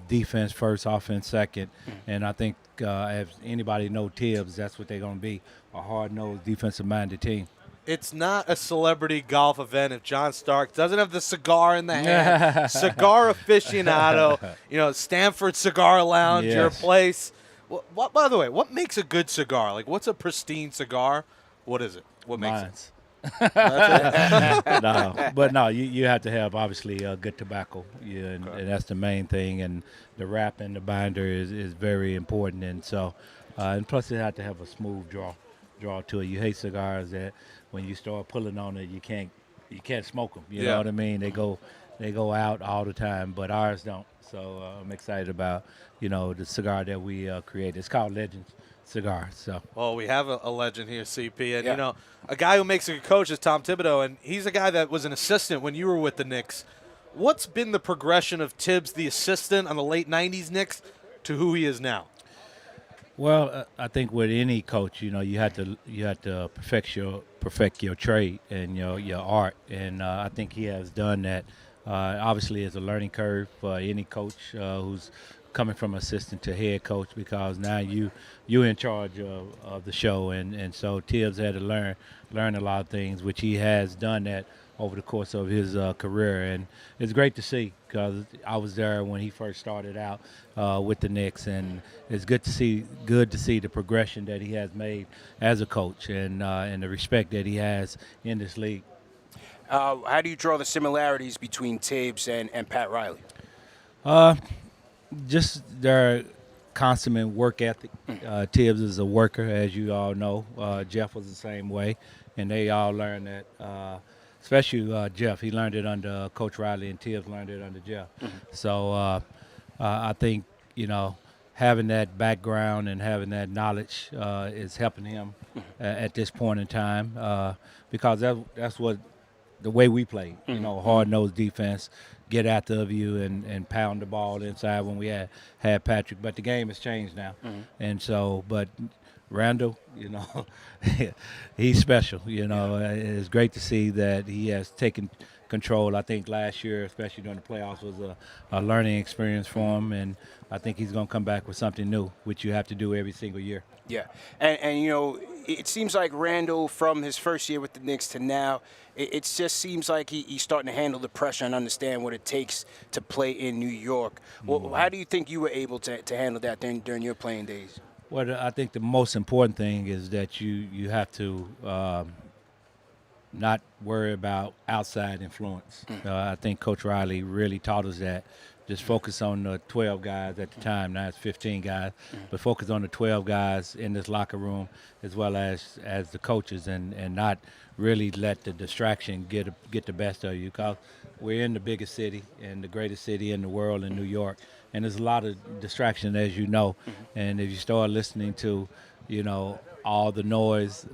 defense first, offense second, and I think if anybody know Tibbs, that's what they're gonna be, a hard-nosed, defensive-minded team. It's not a celebrity golf event if John Starks doesn't have the cigar in the hand. Cigar aficionado, you know, Stanford Cigar Lounge, your place. What, by the way, what makes a good cigar? Like, what's a pristine cigar? What is it? What makes Mine's. it? No, you have to have obviously good tobacco, and that's the main thing. And the wrap and the binder is very important. And so, and plus it have to have a smooth draw to it. You hate cigars that when you start pulling on it, you can't smoke them. You know what I mean? They go out all the time, but ours don't. So I'm excited about the cigar that we created. It's called Legends Cigar. So well, we have a legend here, CP, and you know, a guy who makes a good coach is Tom Thibodeau, and he's a guy that was an assistant when you were with the Knicks. What's been the progression of Tibbs, the assistant on the late '90s Knicks, to who he is now? Well, I think with any coach, you have to perfect your trade and your art, and I think he has done that. Obviously, it's a learning curve for any coach who's coming from assistant to head coach, because now you're in charge of the show, and so Tibbs had to learn a lot of things, which he has done that over the course of his career, and it's great to see, because I was there when he first started out with the Knicks, and it's good to see the progression that he has made as a coach, and the respect that he has in this league. How do you draw the similarities between Tibbs and Pat Riley? Just they're consummate work ethic. Tibbs is a worker, as you all know. Jeff was the same way, and they all learned that. Especially Jeff, he learned it under Coach Riley, and Tibbs learned it under Jeff. So I think having that background and having that knowledge is helping him at this point in time because that's what the way we play. Hard-nosed defense, get after you and pound the ball inside when we had Patrick. But the game has changed now, and so but Randall, he's special. It's great to see that he has taken control. I think last year, especially during the playoffs, was a learning experience for him, and I think he's going to come back with something new, which you have to do every single year. Yeah, and it seems like Randall, from his first year with the Knicks to now, it just seems like he's starting to handle the pressure and understand what it takes to play in New York. Well, how do you think you were able to handle that during your playing days? Well, I think the most important thing is that you have to not worry about outside influence. I think Coach Riley really taught us that. Just focus on the 12 guys at the time. Now it's 15 guys, but focus on the 12 guys in this locker room as well as the coaches, and not really let the distraction get the best of you. Because we're in the biggest city and the greatest city in the world, in New York, and there's a lot of distraction, as you know. And if you start listening to, all the noise,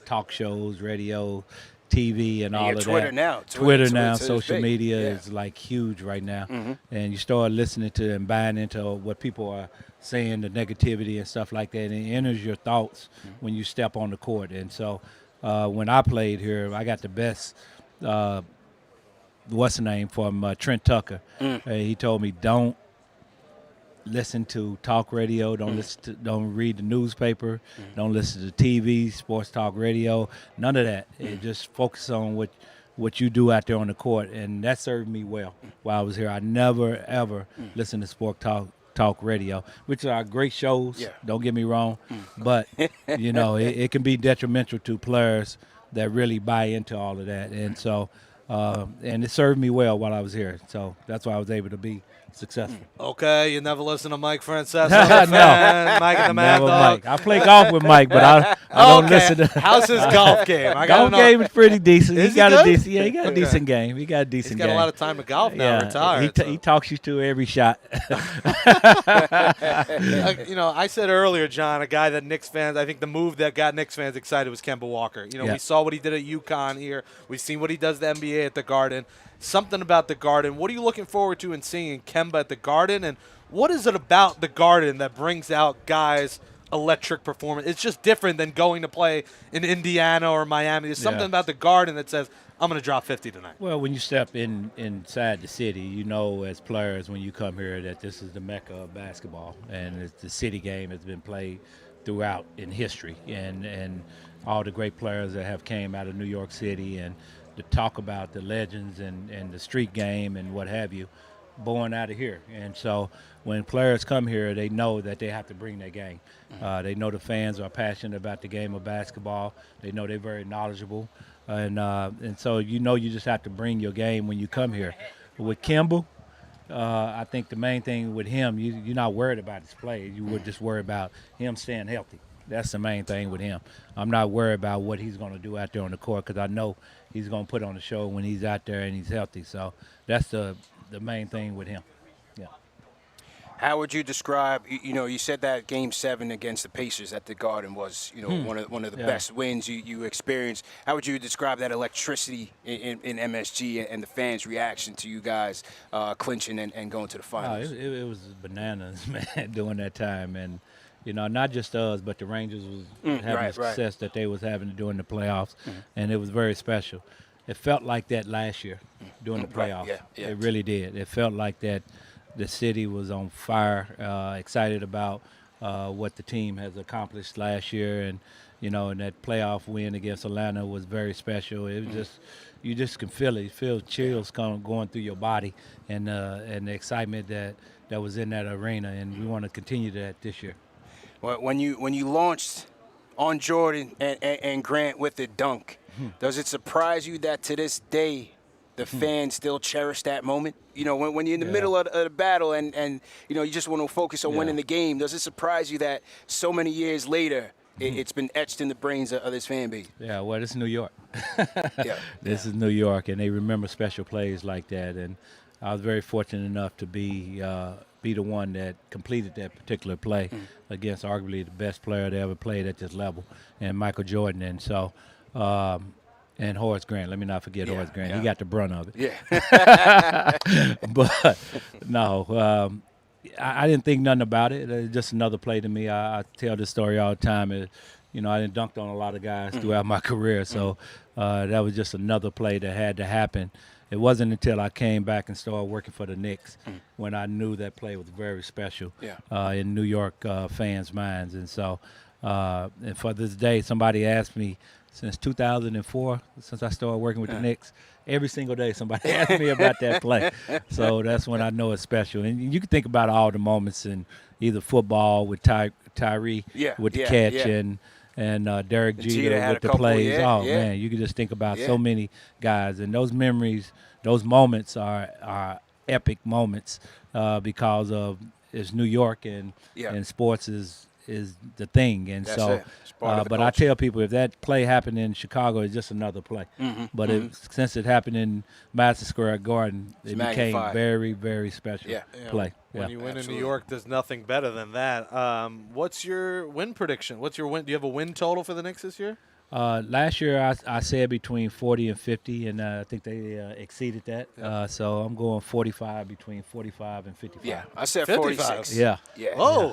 talk shows, radio, TV, and all of Twitter that. now. Twitter now, Twitter's social big. media Yeah. is like huge right now. And you start listening to and buying into what people are saying, the negativity and stuff like that, and it enters your thoughts when you step on the court. And so when I played here, I got the best what's the name from Trent Tucker. He told me, don't listen to talk radio, don't read the newspaper, don't listen to TV, sports talk radio, none of that. Just focus on what you do out there on the court, and that served me well while I was here. I never ever listened to sport talk radio, which are great shows. Yeah. Don't get me wrong, but it can be detrimental to players that really buy into all of that, and so and it served me well while I was here. So that's why I was able to be successful. Okay, you never listen to Mike Francesa, Mike and the Mad Never Dog. Mike. I play golf with Mike, but I don't listen to. How's his golf game? I gotta Golf know. game is pretty decent. Is He got he a good? decent. Yeah, he got a decent game. He got a decent He's got game. a lot of time to golf now, retired. He talks you to every shot. I said earlier, John, a guy that Knicks fans, I think the move that got Knicks fans excited was Kemba Walker. Yeah. We saw what he did at UConn here. We've seen what he does at the NBA at the Garden. Something about the Garden. What are you looking forward to in seeing Kemba at the Garden? And what is it about the Garden that brings out guys' electric performance? It's just different than going to play in Indiana or Miami. There's something about the Garden that says, I'm going to drop 50 tonight. Well, when you step inside the city, you know as players when you come here that this is the mecca of basketball, and the city game has been played throughout in history, and all the great players that have came out of New York City, and to talk about the legends and the street game and what have you, born out of here. And so when players come here, they know that they have to bring their game. They know the fans are passionate about the game of basketball. They know they're very knowledgeable. And so you just have to bring your game when you come here. With Kemba, I think the main thing with him, you're not worried about his play. You would just worry about him staying healthy. That's the main thing with him. I'm not worried about what he's going to do out there on the court because I know he's going to put on the show when he's out there and he's healthy. So that's the main thing with him. Yeah. How would you describe? You said that Game 7 against the Pacers at the Garden was, one of the best wins you experienced. How would you describe that electricity in MSG and the fans' reaction to you guys clinching and going to the finals? It was bananas, man, during that time, and not just us, but the Rangers was having the success that they was having during the playoffs, and it was very special. It felt like that last year during the playoffs. Right, yeah. It really did. It felt like that. The city was on fire, excited about what the team has accomplished last year, and and that playoff win against Atlanta was very special. It was just, you just can feel it. You feel chills going through your body, and the excitement that was in that arena, and we want to continue that this year. Well, when you launched on Jordan and Grant with the dunk, does it surprise you that to this day the fans still cherish that moment? You know, when you're in the middle of the battle and you know, you just want to focus on winning the game, does it surprise you that so many years later it's been etched in the brains of this fan base? Yeah, well, this is New York. This is New York, and they remember special plays like that. And I was very fortunate enough to be the one that completed that particular play against arguably the best player that ever played at this level, and Michael Jordan. And so, and Horace Grant. Let me not forget Horace Grant. He got the brunt of it. Yeah. But no, I didn't think nothing about it. It's just another play to me. I tell this story all the time. You know, I didn't dunked on a lot of guys throughout my career, so that was just another play that had to happen. It wasn't until I came back and started working for the Knicks when I knew that play was very special in New York fans' minds. And so, and for this day, somebody asked me, since 2004, since I started working with the Knicks, every single day somebody asked me about that play. So that's when I know it's special. And you can think about all the moments in either football with Tyree with the catch and Derek Jeter with the plays. Man, you can just think about so many guys. And those memories, those moments are epic moments because of it's New York and sports is the thing. And so, but I tell people if that play happened in Chicago, it's just another play. But since it happened in Madison Square Garden, it became very, very special play. When you win in New York, there's nothing better than that. What's your win prediction? What's your win? Do you have a win total for the Knicks this year? Last year, I said between 40 and 50, and I think they exceeded that. So I'm going 45, between 45 and 55. Yeah, I said 55. 46. Yeah. Oh,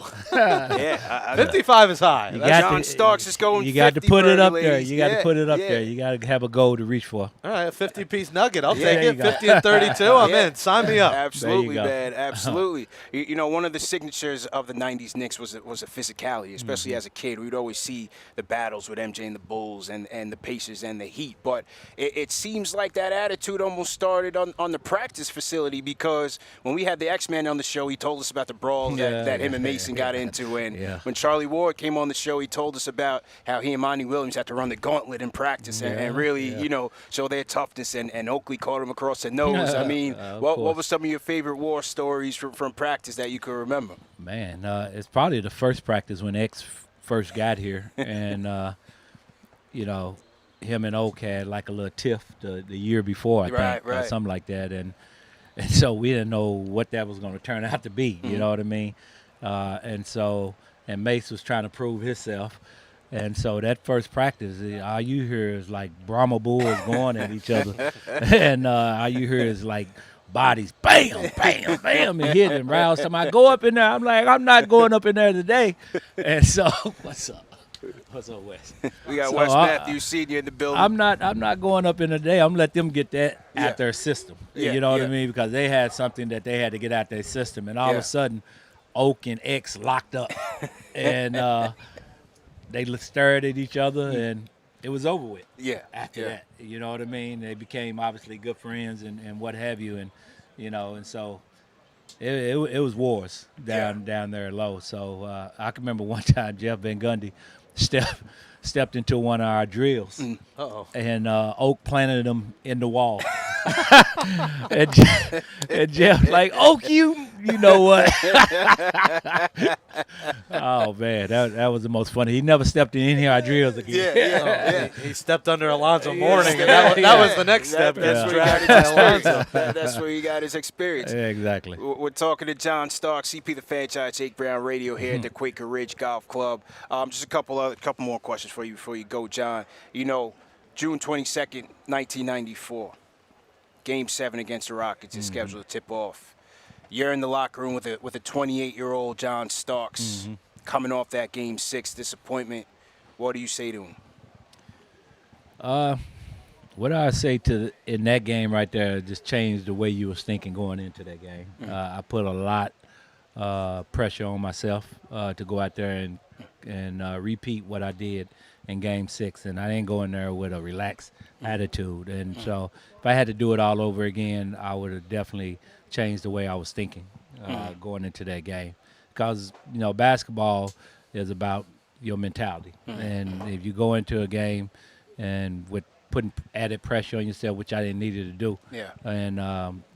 55 is high. John Starks is going 50. You got to put it up there. ladies. You got to put it up there. You got to have a goal to reach for. All right, a 50-piece nugget. I'll take it. 50 and 32. I'm in. Sign me up. Absolutely, man. Absolutely. You know, one of the signatures of the 90s Knicks was a physicality, especially as a kid. We'd always see the battles with MJ and the Bulls and the Pacers and the Heat. But it seems like that attitude almost started on the practice facility, because when we had the X-Man on the show, he told us about the brawl that him and Mason got into. And when Charlie Ward came on the show, he told us about how he and Monty Williams had to run the gauntlet in practice and really, you know, show their toughness. And Oakley caught him across the nose. I mean, what were some of your favorite war stories from practice that you could remember? Man, it's probably the first practice when X first got here. And, you know, him and Oak had like a little tiff the year before, I think, or something like that. And so we didn't know what that was going to turn out to be, you know what I mean? And Mace was trying to prove himself. And so that first practice, all you hear is like Brahma bulls going at each other. And all you hear is like bodies, bam, bam, bam, and hit and rouse somebody. Go up in there. I'm like, I'm not going up in there today. And so, what's up? What's up, Wes? We got Wes Matthews Sr. in the building. I'm not going up in the day. I'm gonna let them get that out their system. You know what I mean? Because they had something that they had to get out their system, and all of a sudden, Oak and X locked up, and they stared at each other, and it was over with. After that, you know what I mean? They became obviously good friends and what have you, and you know, and so. It was wars down there low. So I can remember one time Jeff Van Gundy stepped into one of our drills, and Oak planted him in the wall. and Jeff like, Oak, you know what? Oh man, that was the most funny. He never stepped in any of our drills again. He stepped under Alonzo Mourning, and that was the next step. That's where he got his experience. Yeah, exactly. We're talking to John Stark, CP the Franchise, Jake Brown Radio here at the Quaker Ridge Golf Club. Just a couple more questions for you before you go, John. You know, June 22nd, 1994. Game 7 against the Rockets is scheduled to tip off. You're in the locker room with a 28-year-old John Starks coming off that Game 6 disappointment. What do you say to him? What I say in that game right there just changed the way you was thinking going into that game. I put a lot pressure on myself to go out there and repeat what I did in Game 6, and I didn't go in there with a relaxed attitude. And so if I had to do it all over again, I would have definitely changed the way I was thinking going into that game. Because, you know, basketball is about your mentality. And if you go into a game and with putting added pressure on yourself, which I didn't need to do. Yeah. And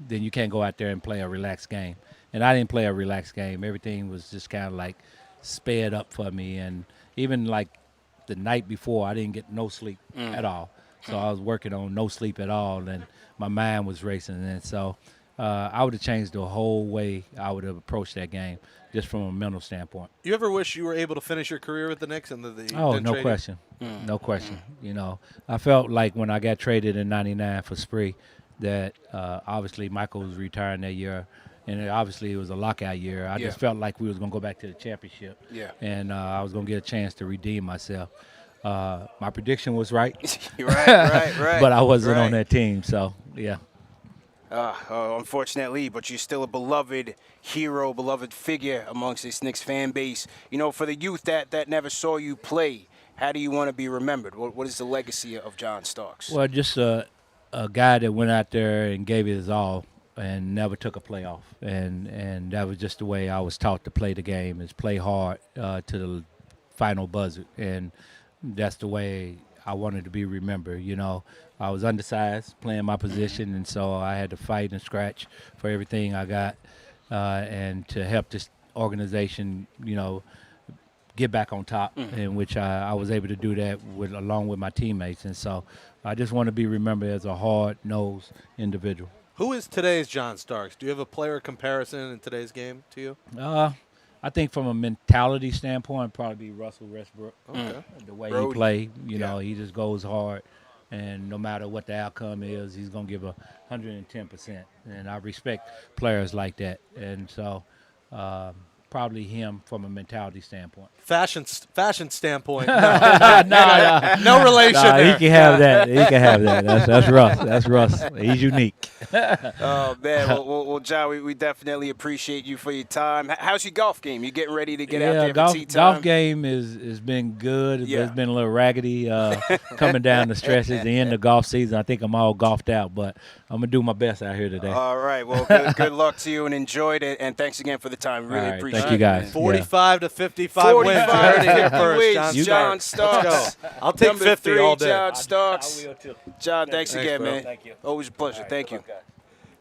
then you can't go out there and play a relaxed game. And I didn't play a relaxed game. Everything was just kind of like sped up for me. And even like the night before, I didn't get no sleep at all. So I was working on no sleep at all, and my mind was racing. And so I would have changed the whole way I would have approached that game, just from a mental standpoint. You ever wish you were able to finish your career with the Knicks and No question. No question. You know, I felt like when I got traded in '99 for Spree that obviously Michael was retiring that year, and obviously it was a lockout year. I just felt like we was going to go back to the championship, and I was going to get a chance to redeem myself. My prediction was right. right. But I wasn't on that team, so yeah. Unfortunately, but you're still a beloved hero, beloved figure amongst this Knicks fan base. You know, for the youth that never saw you play, how do you want to be remembered? What is the legacy of John Starks? Well, just a guy that went out there and gave it his all and never took a playoff. And that was just the way I was taught to play the game, is play hard to the final buzzer. And that's the way I wanted to be remembered. You know, I was undersized, playing my position, and so I had to fight and scratch for everything I got, and to help this organization, you know, get back on top, in which I was able to do that along with my teammates. And so I just want to be remembered as a hard-nosed individual. Who is today's John Starks? Do you have a player comparison in today's game to you? I think from a mentality standpoint, probably be Russell Westbrook. Okay. The way he play, you know, he just goes hard, and no matter what the outcome is, he's going to give 110%. And I respect players like that. And so probably him from a mentality standpoint. Fashion standpoint. No relation he there. can have that. He can have that. That's Russ. That's Russ. He's unique. Oh, man. Well, John, we definitely appreciate you for your time. How's your golf game? You getting ready to get out there for tee time? Golf game has been good. It's been a little raggedy coming down the stretch at the end of golf season. I think I'm all golfed out, but I'm going to do my best out here today. All right. Well, good luck to you, and enjoy it. And thanks again for the time. Really appreciate it. Thank you, guys. 45 to 55 wins. You heard it here first. John Starks. Let's go. I'll take Number 50 3, all day. John Starks. I will too. John, thanks again, bro. man. Thank you. Always a pleasure. Thank you.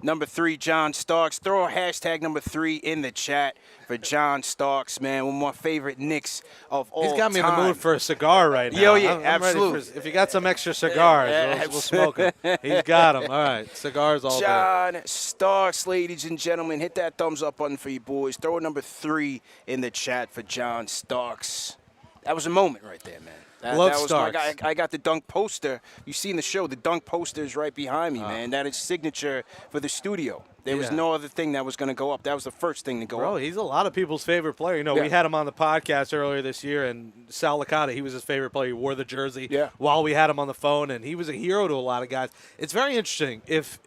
Number 3, John Starks. Throw a hashtag number 3 in the chat for John Starks, man. One of my favorite Knicks of all time. He's got me in the mood for a cigar right now. Yo, yeah, I'm absolutely. Ready if you got some extra cigars, we'll smoke them. He's got them. All right, cigars all day. John Starks, ladies and gentlemen. Hit that thumbs up button for you boys. Throw a number 3 in the chat for John Starks. That was a moment right there, man. That was Starks. I got the dunk poster. You see in the show, the dunk poster is right behind me, man. That is signature for the studio. There was no other thing that was going to go up. That was the first thing to go up. Bro, he's a lot of people's favorite player. You know, we had him on the podcast earlier this year, and Sal Licata, he was his favorite player. He wore the jersey while we had him on the phone, and he was a hero to a lot of guys. It's very interesting. If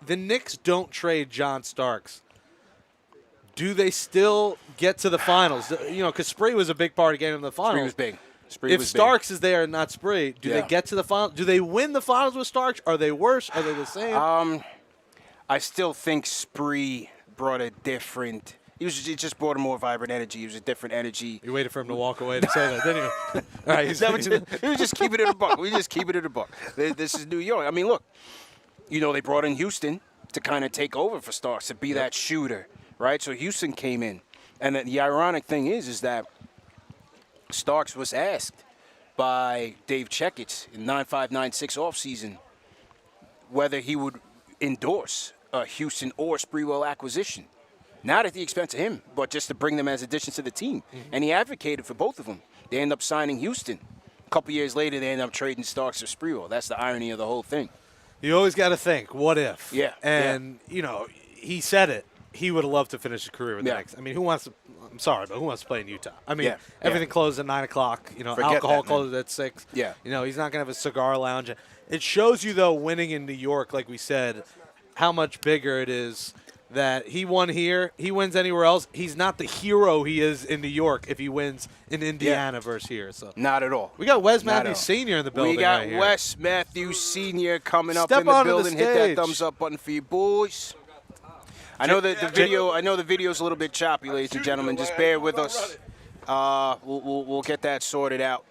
the Knicks don't trade John Starks, do they still get to the finals? You know, because Spree was a big part of getting them to the finals. Spree was big. If Starks is there and not Spree, do they get to the finals? Do they win the finals with Starks? Are they worse? Are they the same? I still think Spree brought a different. He just brought a more vibrant energy. He was a different energy. You waited for him to walk away to say that, didn't you? All right, we just keep it in a buck. We just keep it in a buck. This is New York. I mean, look, you know, they brought in Houston to kind of take over for Starks, to be that shooter, right? So Houston came in. And the ironic thing is that Starks was asked by Dave Checkitts in 95-96 offseason whether he would endorse a Houston or Spreewell acquisition. Not at the expense of him, but just to bring them as additions to the team. And he advocated for both of them. They end up signing Houston. A couple years later, they end up trading Starks for Spreewell. That's the irony of the whole thing. You always got to think, what if? Yeah. And, you know, he said it. He would have loved to finish his career with the Knicks. I mean, who wants to – I'm sorry, but who wants to play in Utah? I mean, everything closed at 9 o'clock. You know, Forget alcohol that, closed at 6. Yeah. You know, he's not going to have a cigar lounge. It shows you, though, winning in New York, like we said, how much bigger it is that he won here. He wins anywhere else. He's not the hero he is in New York if he wins in Indiana versus here. So not at all. We got Wes Matthews Sr. in the building. We got right here. Wes Matthews Sr. coming up Step in the onto the building. Hit that stage. thumbs up button for you boys. I know that the video. I know the video's a little bit choppy, ladies and gentlemen. Just bear with us. We'll get that sorted out.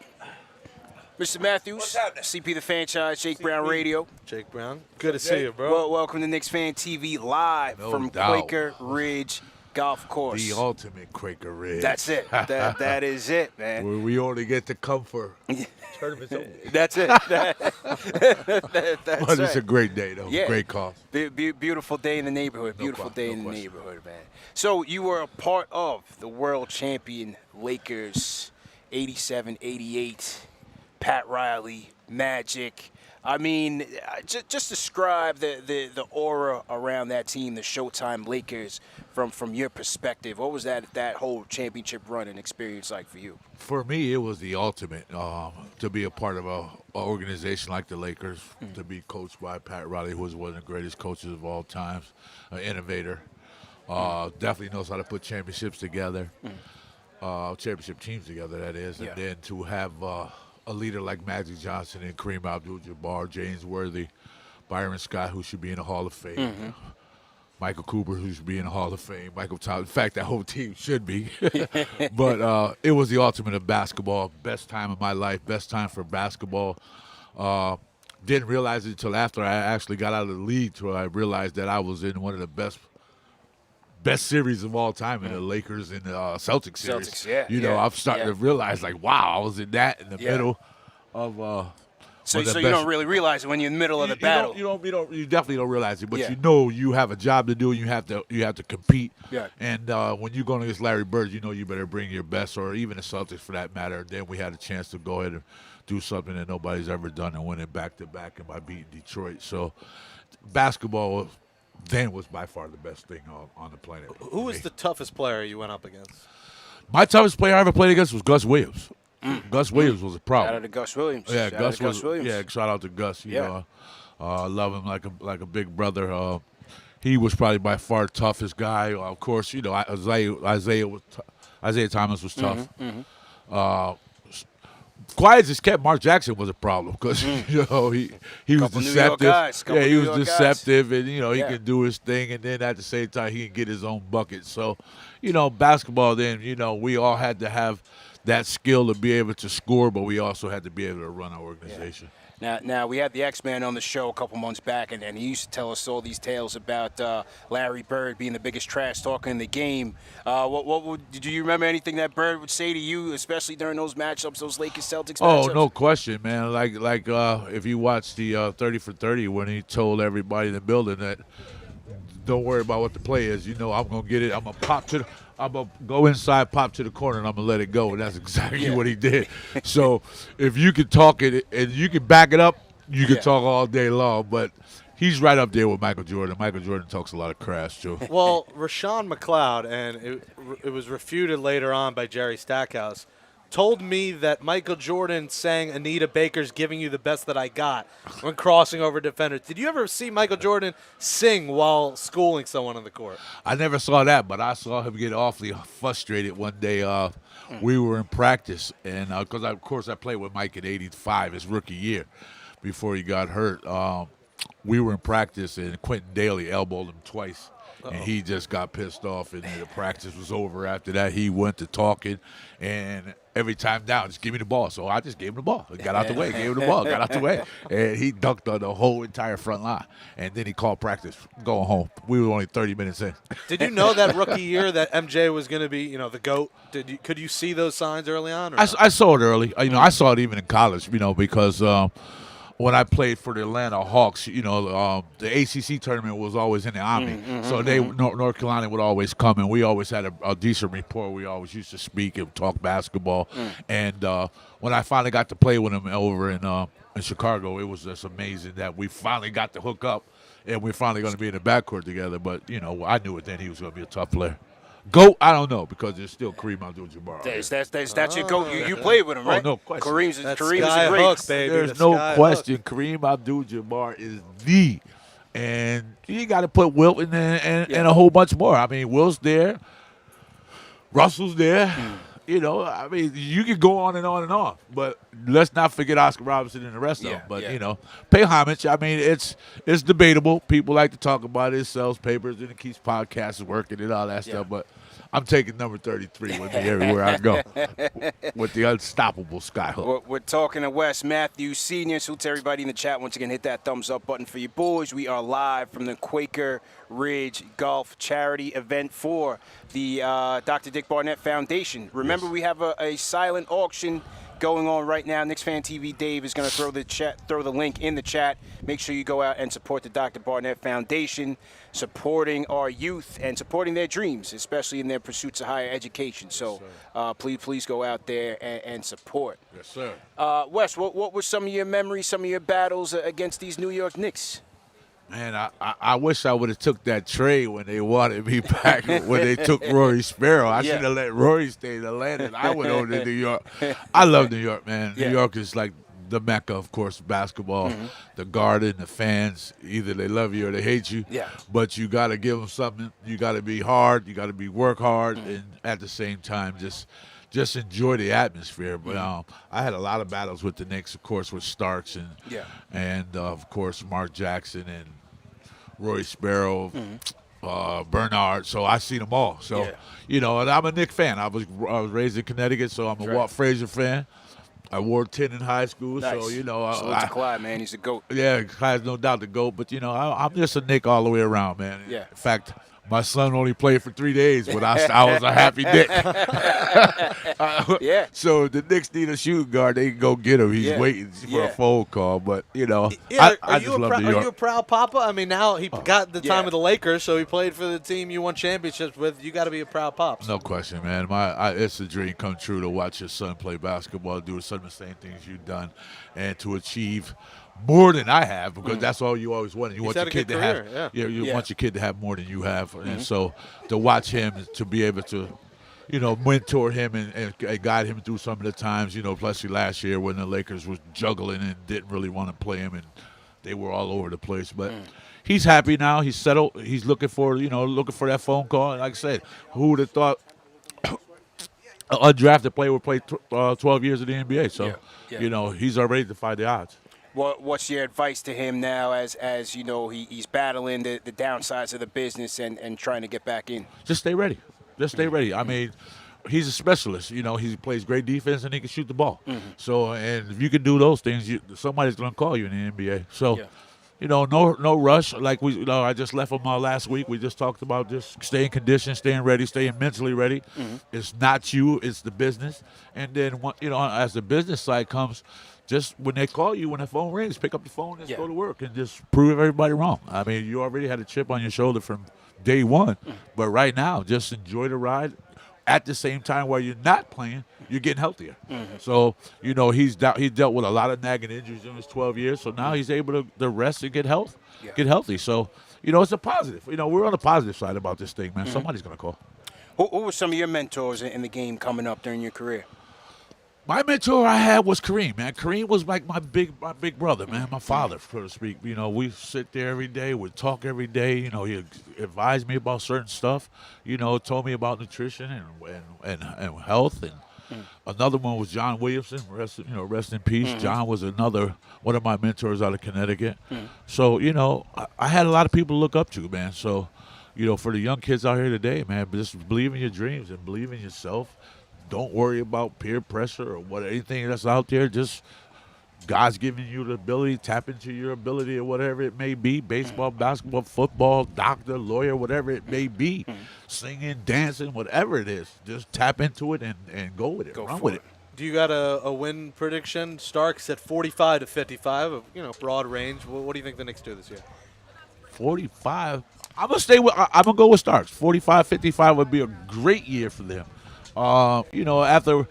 Mr. Matthews, CP the Franchise, Jake Brown Radio. Jake Brown, good to see you, bro. Well, welcome to KnicksFanTV live from doubt. Quaker Ridge Golf Course. The ultimate Quaker Ridge. That's it. That is it, man. Where we only get to come for tournaments only. That's it. That's But it's a right. great day, though. Yeah. Great cause. Beautiful day in the neighborhood. Beautiful question, day no in the question. neighborhood, man. So you were a part of the world champion Lakers, 87, 88, Pat Riley, Magic. I mean, just describe the aura around that team, the Showtime Lakers, from your perspective. What was that whole championship run and experience like for you? For me, it was the ultimate to be a part of a organization like the Lakers, to be coached by Pat Riley, who was one of the greatest coaches of all times, an innovator. Definitely knows how to put championships together, championship teams together, that is. Yeah. And then to have a leader like Magic Johnson and Kareem Abdul-Jabbar, James Worthy, Byron Scott, who should be in the Hall of Fame, Michael Cooper, who should be in the Hall of Fame, Michael Thompson. In fact, that whole team should be. But it was the ultimate of basketball. Best time of my life, best time for basketball. Didn't realize it until after I actually got out of the league, till I realized that I was in one of the best series of all time in the Lakers and the Celtics series. Celtics, yeah, You know, yeah, I'm starting yeah. to realize, like, wow, I was in that in the Yeah. middle of So one of the you best- don't really realize it when you're in the middle of the battle. You definitely don't realize it, but Yeah. you know you have a job to do. You have to compete. Yeah. And when you're going against Larry Bird, you know you better bring your best, or even the Celtics for that matter. Then we had a chance to go ahead and do something that nobody's ever done and win it back to back, and by beating Detroit. So basketball then was by far the best thing on the planet. Who was the toughest player you went up against? My toughest player I ever played against was Gus Williams. Gus Williams was a problem. Shout out to Gus Williams. Yeah, Shout out Gus to was. Williams. Yeah, shout out to Gus. You Yeah. know, I love him like a big brother. He was probably by far the toughest guy. Of course, you know, Isaiah Thomas was tough. Quiet as kept, Mark Jackson was a problem because you know he was Couple New York deceptive. guys, couple Yeah, he New was York guys. deceptive, and you know he Yeah. could do his thing, and then at the same time he can get his own bucket. So, you know, basketball. Then you know we all had to have that skill to be able to score, but we also had to be able to run our organization. Now we had the X-Man on the show a couple months back, and he used to tell us all these tales about Larry Bird being the biggest trash talker in the game. Do you remember anything that Bird would say to you, especially during those matchups, those Lakers-Celtics matchups? Oh, no question, man. Like if you watch the 30 for 30 when he told everybody in the building that don't worry about what the play is. You know, I'm going to get it. I'm going to go inside, pop to the corner, and I'm going to let it go. And that's exactly what he did. So if you can talk it and you can back it up, you can talk all day long. But he's right up there with Michael Jordan. Michael Jordan talks a lot of trash, too. Well, Rashawn McLeod, and it was refuted later on by Jerry Stackhouse, told me that Michael Jordan sang Anita Baker's Giving You the Best That I Got when crossing over defenders. Did you ever see Michael Jordan sing while schooling someone on the court? I never saw that, but I saw him get awfully frustrated one day. We were in practice, and because, of course, I played with Mike in '85, his rookie year, before he got hurt. We were in practice, and Quentin Daly elbowed him twice. And he just got pissed off, and the practice was over. After that, he went to talking, and every time down, just give me the ball. So I just gave him the ball. Got out the way, gave him the ball, got out the way. And he dunked on the whole entire front line. And then he called practice, going home. We were only 30 minutes in. Did you know that rookie year that MJ was going to be, the GOAT? Could you see those signs early on? Or I saw it early. I saw it even in college, because when I played for the Atlanta Hawks, the ACC tournament was always in the Omni. So North Carolina would always come, and we always had a decent rapport. We always used to speak and talk basketball. And when I finally got to play with him over in Chicago, it was just amazing that we finally got to hook up, and we're finally going to be in the backcourt together. But, I knew it then he was going to be a tough player. GOAT, I don't know, because it's still Kareem Abdul-Jabbar. That's your GOAT. You played with him, right? Oh, no question. Kareem's That's a Sky great. Hook, baby. There's The no Sky question. Hook. Kareem Abdul-Jabbar is the, and you got to put Wilton and a whole bunch more. I mean, Will's there, Russell's there. You can go on and on and on. But let's not forget Oscar Robertson and the rest of them. But pay homage. I mean, it's debatable. People like to talk about it. It sells papers and it keeps podcasts working and all that stuff. But I'm taking number 33 with me everywhere I go with the unstoppable skyhook. We're talking to Wes Matthews Sr. So to everybody in the chat, once again, hit that thumbs up button for you boys. We are live from the Quaker Ridge Golf Charity event for the Dr. Dick Barnett Foundation. Remember, we have a silent auction going on right now. KnicksFanTV Dave is going to throw the link in the chat. Make sure you go out and support the Dr. Barnett Foundation, supporting our youth and supporting their dreams, especially in their pursuits of higher education. So please go out there and support. Yes, sir. Wes, what were some of your memories, some of your battles against these New York Knicks? Man, I wish I would have took that trade when they wanted me back, when they took Rory Sparrow. I should have let Rory stay in Atlanta, and I went over to New York. I love New York, man. New York is like the mecca, of course, basketball, the Garden, the fans. Either they love you or they hate you. Yeah. But you got to give them something. You got to be hard. You got to work hard, and at the same time, just enjoy the atmosphere. But I had a lot of battles with the Knicks, of course, with Starks and of course, Mark Jackson and Roy Sparrow, Bernard. So I seen them all. So and I'm a Knicks fan. I was raised in Connecticut, so I'm a Walt Frazier fan. I wore 10 in high school, Nice. so Salute to Clyde, man. He's a GOAT. Yeah, Clyde's no doubt the GOAT, but I'm just a Knick all the way around, man. Yeah. In fact, my son only played for 3 days, but I was a happy Knick. So if the Knicks need a shooting guard, they can go get him. He's waiting for a phone call, but I just love New York. Are you a proud papa? I mean, now he got the time with the Lakers, so he played for the team you won championships with. You got to be a proud pops. No question, man. It's a dream come true to watch your son play basketball, do some of the same things you've done, and to achieve more than I have, because that's all you always wanted. You want your kid to have, you want your kid to have more than you have, and so to watch him, to be able to, mentor him and guide him through some of the times, especially last year when the Lakers was juggling and didn't really want to play him, and they were all over the place. But he's happy now. He's settled. He's looking for that phone call. And like I said, who would have thought an undrafted player would play 12 years in the NBA? So, he's already defied the odds. What's your advice to him now as he's battling the downsides of the business and trying to get back in? Just stay ready. Just stay ready. I mean, he's a specialist. He plays great defense and he can shoot the ball. So, and if you can do those things, somebody's going to call you in the NBA. So, no rush. Like I just left him last week. We just talked about just staying conditioned, staying ready, staying mentally ready. It's not you, it's the business. And then, as the business side comes, just when they call you, when the phone rings, pick up the phone and go to work and just prove everybody wrong. I mean, you already had a chip on your shoulder from day one. But right now, just enjoy the ride. At the same time, while you're not playing, you're getting healthier. So, he dealt with a lot of nagging injuries in his 12 years. So now he's able to rest and get healthy. So, it's a positive. We're on the positive side about this thing, man. Somebody's going to call. Who were some of your mentors in the game coming up during your career? My mentor I had was Kareem, man. Kareem was like my big brother, man, my father, so to speak. We sit there every day, we talk every day. He advised me about certain stuff. Told me about nutrition and health. And another one was John Williamson. Rest in peace. John was another one of my mentors out of Connecticut. So I had a lot of people to look up to, man. So for the young kids out here today, man, just believe in your dreams and believe in yourself. Don't worry about peer pressure or anything that's out there. Just God's giving you the ability, tap into your ability or whatever it may be. Baseball, basketball, football, doctor, lawyer, whatever it may be. Singing, dancing, whatever it is. Just tap into it and go with it. Run with it. Do you got a win prediction? Starks at 45 to 55, broad range. What do you think the Knicks do this year? 45. I'm gonna go with Starks. 45-55 would be a great year for them. After,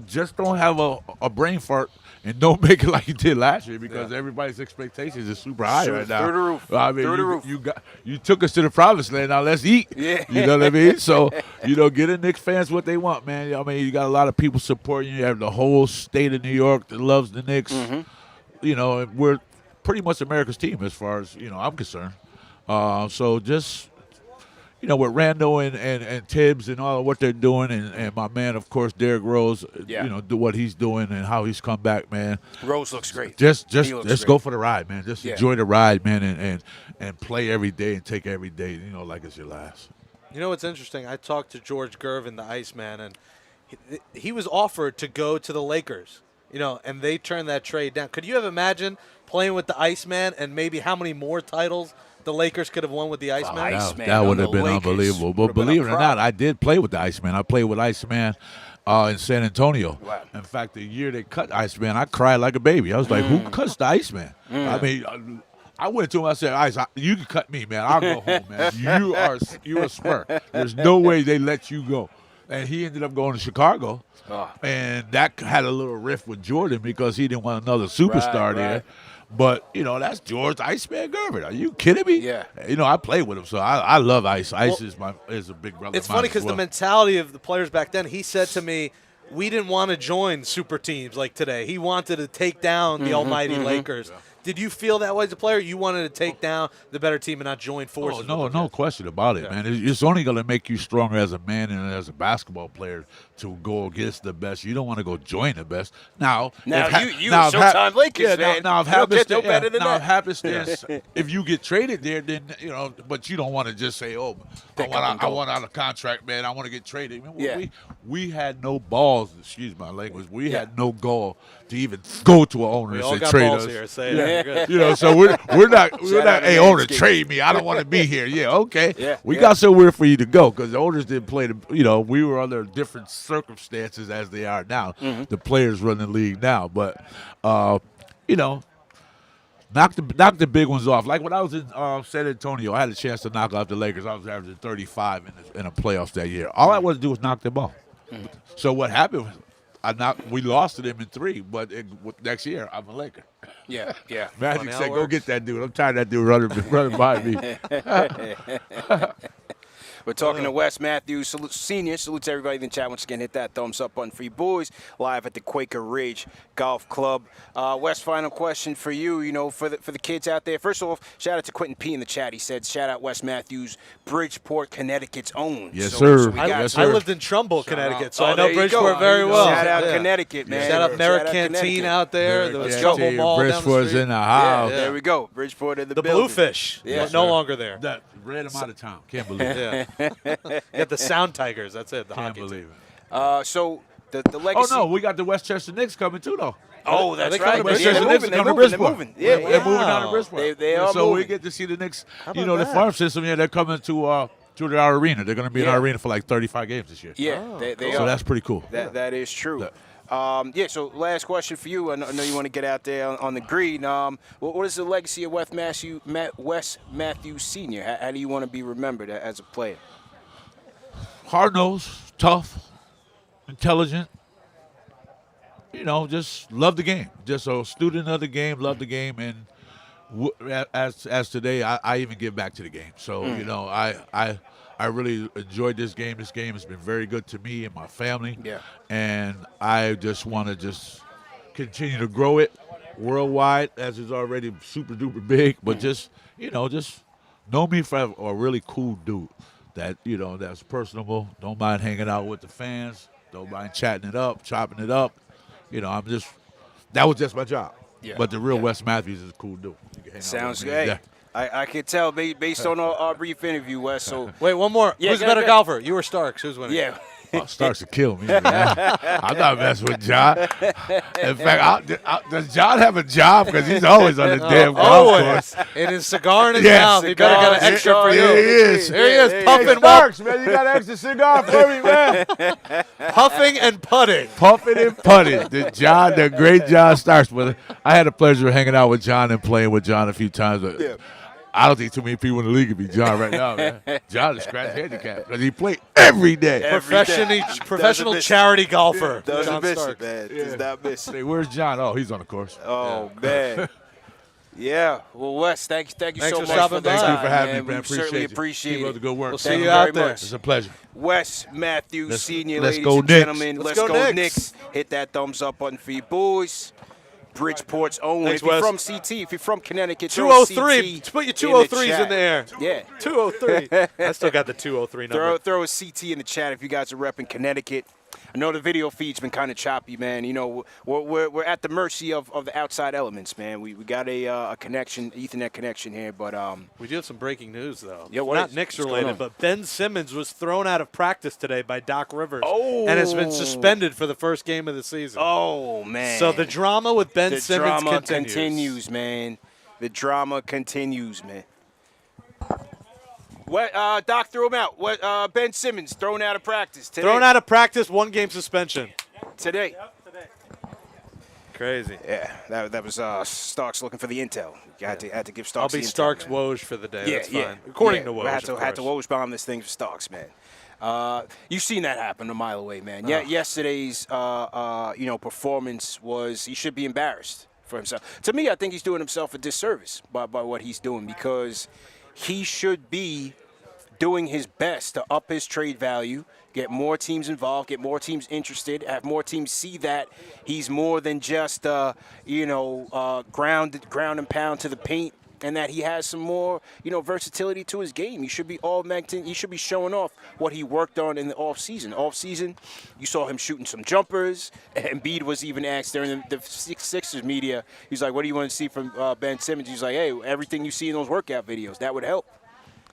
just don't have a brain fart and don't make it like you did last year, because everybody's expectations is super high right now. Through the roof. I mean, Through the roof. You took us to the promised land. Now let's eat. Yeah. You know what I mean? So, get the Knicks fans what they want, man. I mean, you got a lot of people supporting you. You have the whole state of New York that loves the Knicks. We're pretty much America's team as far as, I'm concerned. So just with Randall and Tibbs and all of what they're doing, and my man, of course, Derrick Rose, do what he's doing and how he's come back, man. Rose looks great. Just great. go for the ride, man. Just enjoy the ride, man, and play every day and take every day, like it's your last. You know what's interesting? I talked to George Gervin, the Iceman, and he was offered to go to the Lakers, and they turned that trade down. Could you have imagined playing with the Iceman and maybe how many more titles the Lakers could have won with the Iceman? Iceman that would on have the been Lakers unbelievable. But would've been a believe it or not, problem. I did play with the Iceman. I played with Iceman in San Antonio. Wow. In fact, the year they cut Iceman, I cried like a baby. I was like, who cuts the Iceman? I mean, I went to him. I said, Ice, you can cut me, man. I'll go home, man. You a swear. There's no way they let you go. And he ended up going to Chicago. And that had a little rift with Jordan because he didn't want another superstar there. right. But, that's George Iceman Gervin. Are you kidding me? Yeah. I played with him, so I love Ice. Ice is a big brother. It's of mine funny as because well. the mentality of the players back then, he said to me, we didn't want to join super teams like today. He wanted to take down the almighty Lakers. Did you feel that way as a player? You wanted to take down the better team and not join forces? No question about it, man. It's only going to make you stronger as a man and as a basketball player to go against the best. You don't want to go join the best. Now you Showtime Lakers, man. Now, You don't get no better than that. happenstance, if you get traded there, then but you don't want to just say, "Oh, I want out of contract, man. I want to get traded." I mean, we had no balls. Excuse my language. We had no gall to even go to an owner We and all say got trade balls us. here. Say it. Yeah. So we're not. out to Hey, owner, Manscaped. trade me. I don't want to be here. Yeah, okay. We Yeah. got somewhere for you to go because the owners didn't play the. We were under different circumstances as they are now. The players run the league now, but knock the big ones off. Like when I was in San Antonio, I had a chance to knock off the Lakers. I was averaging 35 in the playoffs that year. All I wanted to do was knock them off. So what happened was we lost to them in 3, but next year I'm a Laker. Yeah. Magic how said, it "Go works. get that dude. I'm tired of that dude running by me." We're talking to Wes Matthews Sr. Salute to everybody in the chat. Once again, hit that thumbs up button for you boys. Live at the Quaker Ridge Golf Club. Wes, final question for you. For the kids out there. First off, shout out to Quentin P in the chat. He said, "Shout out Wes Matthews, Bridgeport, Connecticut's own." Yes, sir. we I, got Yes, I sir. lived in Trumbull, Connecticut, so Oh, I know there you Bridgeport go. very well. Shout out Yeah. Connecticut, man. Shout out Merrick Shout out Canteen Connecticut. out there. The Let's Trumbull go. Mall down the Bridgeport's street. in the house. There we go. Bridgeport in the The building. Bluefish. Yeah. No longer there. That ran him out of town. Can't believe it. Yeah. You got the Sound Tigers. That's it. The Can't hockey believe team. it. So the Oh legacy. no, we got the Westchester Knicks coming too, though. Oh, that's they right. coming to Yeah, they're Bridgeport? moving. They're coming to moving. They're Bridgeport. moving. Yeah, They're moving down to Wow. Bridgeport. They are so we moving. get to see the Knicks. about The that? farm system. Yeah, they're coming to our arena. They're going to be in our arena for like 35 games this year. Yeah, they So are. that's pretty cool. That is true. So last question for you. I know you want to get out there on the green. What is the legacy of Wes Matthews Sr.? How do you want to be remembered as a player? Hard-nosed, tough, intelligent. Just love the game. Just a student of the game, love the game, and as today, I even give back to the game. So I really enjoyed this game. This game has been very good to me and my family. Yeah. And I just want to continue to grow it worldwide, as it's already super duper big. But just know me for a really cool dude that's personable. Don't mind hanging out with the fans. Don't mind chatting it up, chopping it up. That was just my job. Yeah. But the real Wes Matthews is a cool dude. You can hang out Sounds with me. good. I can tell based on our brief interview, Wes. So Wait, one more. Yeah, Who's go the better ahead. golfer? You or Starks? Who's winning? yeah. Oh, Starks to kill me, man. I'm not messing with John. In fact, does John have a job? Because he's always on the damn golf Always. course. In his cigar in his Yes, mouth. He better get an cigar, extra for cigar, you. Yeah, he is. Here he is, Hey, puffing, Starks, man, you got an extra cigar for me, man. puffing and putting. Puffing and putting. The great John Starks. But I had the pleasure of hanging out with John and playing with John a few times. But I don't think too many people in the league could be John right now, man. John is scratch handicap because he played every day. Professional charity golfer. Doesn't John miss it, Starks. man. Does not miss it. Hey, where's John? Oh, he's on the course. Oh, man. Yeah. Well, Wes, thank you Thanks so for much stopping for the by. time. Thank you for having me, We man. certainly Appreciate you. appreciate Keep up the it. good work. We'll Thank see you you very out there. much. It's a pleasure. Wes Matthews Sr., let's ladies go and Knicks. gentlemen. Let's Let's go go Knicks. Knicks. Hit that thumbs up button for you boys. Bridgeport's own. Thanks, If you're Wes. from CT, if you're from Connecticut, throw 203. CT Put your in the 203s chat. in the air. Yeah. 203. I still got the 203 number. Throw a CT in the chat if you guys are repping Connecticut. I know the video feed's been kind of choppy, man. You know, we're at the mercy of the outside elements, man. We got a connection, Ethernet connection here, but we do have some breaking news though. Yeah, Not Knicks related, but Ben Simmons was thrown out of practice today by Doc Rivers, and has been suspended for the first game of the season. Oh man! So the drama with Ben the Simmons drama continues, man. The drama continues, man. What Doc threw him out. What Ben Simmons thrown out of practice today. Thrown out of practice, 1-game suspension today. Yep, today. Crazy. Yeah, that was Starks looking for the intel. You had to give Starks. I'll be the intel, Starks man. Woj for the day. Yeah, That's yeah. fine. According to We Woj, had to Woj bomb this thing for Starks, man. You've seen that happen a mile away, man. Yeah, yesterday's performance was he should be embarrassed for himself. To me, I think he's doing himself a disservice by what he's doing because he should be doing his best to up his trade value, get more teams involved, get more teams interested, have more teams see that he's more than just ground and pound to the paint, and that he has some more versatility to his game. He should be he should be showing off what he worked on in the offseason. Offseason, you saw him shooting some jumpers. Embiid was even asked during the Sixers media. He's like, "What do you want to see from Ben Simmons?" He's like, "Hey, everything you see in those workout videos, that would help."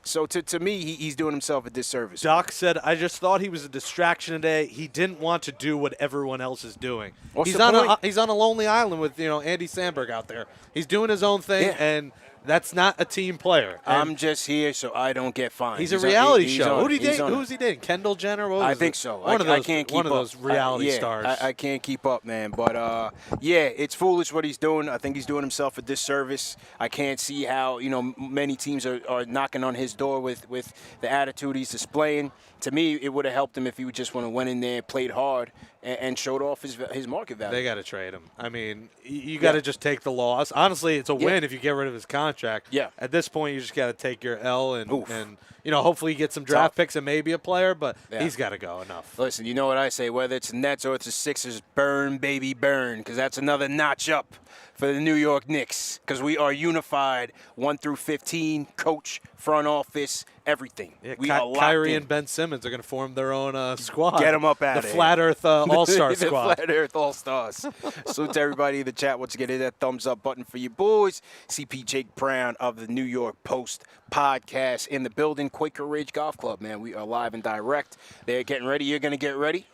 So to me, he's doing himself a disservice. Doc said, "I just thought he was a distraction today. He didn't want to do what everyone else is doing. He's on a lonely island with Andy Samberg out there. He's doing his own thing, and that's not a team player. I'm just here so I don't get fined." He's a reality show. Who's he dating? Kendall Jenner? I think so. One of those. I can't keep one up. of those reality stars. I can't keep up, man. But it's foolish what he's doing. I think he's doing himself a disservice. I can't see how many teams are knocking on his door with the attitude he's displaying. To me, it would have helped him if he would just went in there, played hard, and showed off his market value. They got to trade him. I mean, you got to just take the loss. Honestly, it's a win if you get rid of his contract. Yeah. At this point, you just got to take your L and hopefully you get some draft picks and maybe a player, but he's got to go. Enough. Listen, you know what I say? Whether it's the Nets or it's the Sixers, burn, baby, burn, because that's another notch up for the New York Knicks, because we are unified 1 through 15, coach, front office, everything. Yeah, we are locked Kyrie in. and Ben Simmons are going to form their own squad. Get them up out of the here. Flat Earth All-Star squad. The Flat Earth All-Stars. Salute to everybody in the chat. Once again, hit that thumbs up button for you boys. CP Jake Brown of the New York Post podcast in the building. Quaker Ridge Golf Club, man. We are live and direct. They're getting ready. You're going to get ready.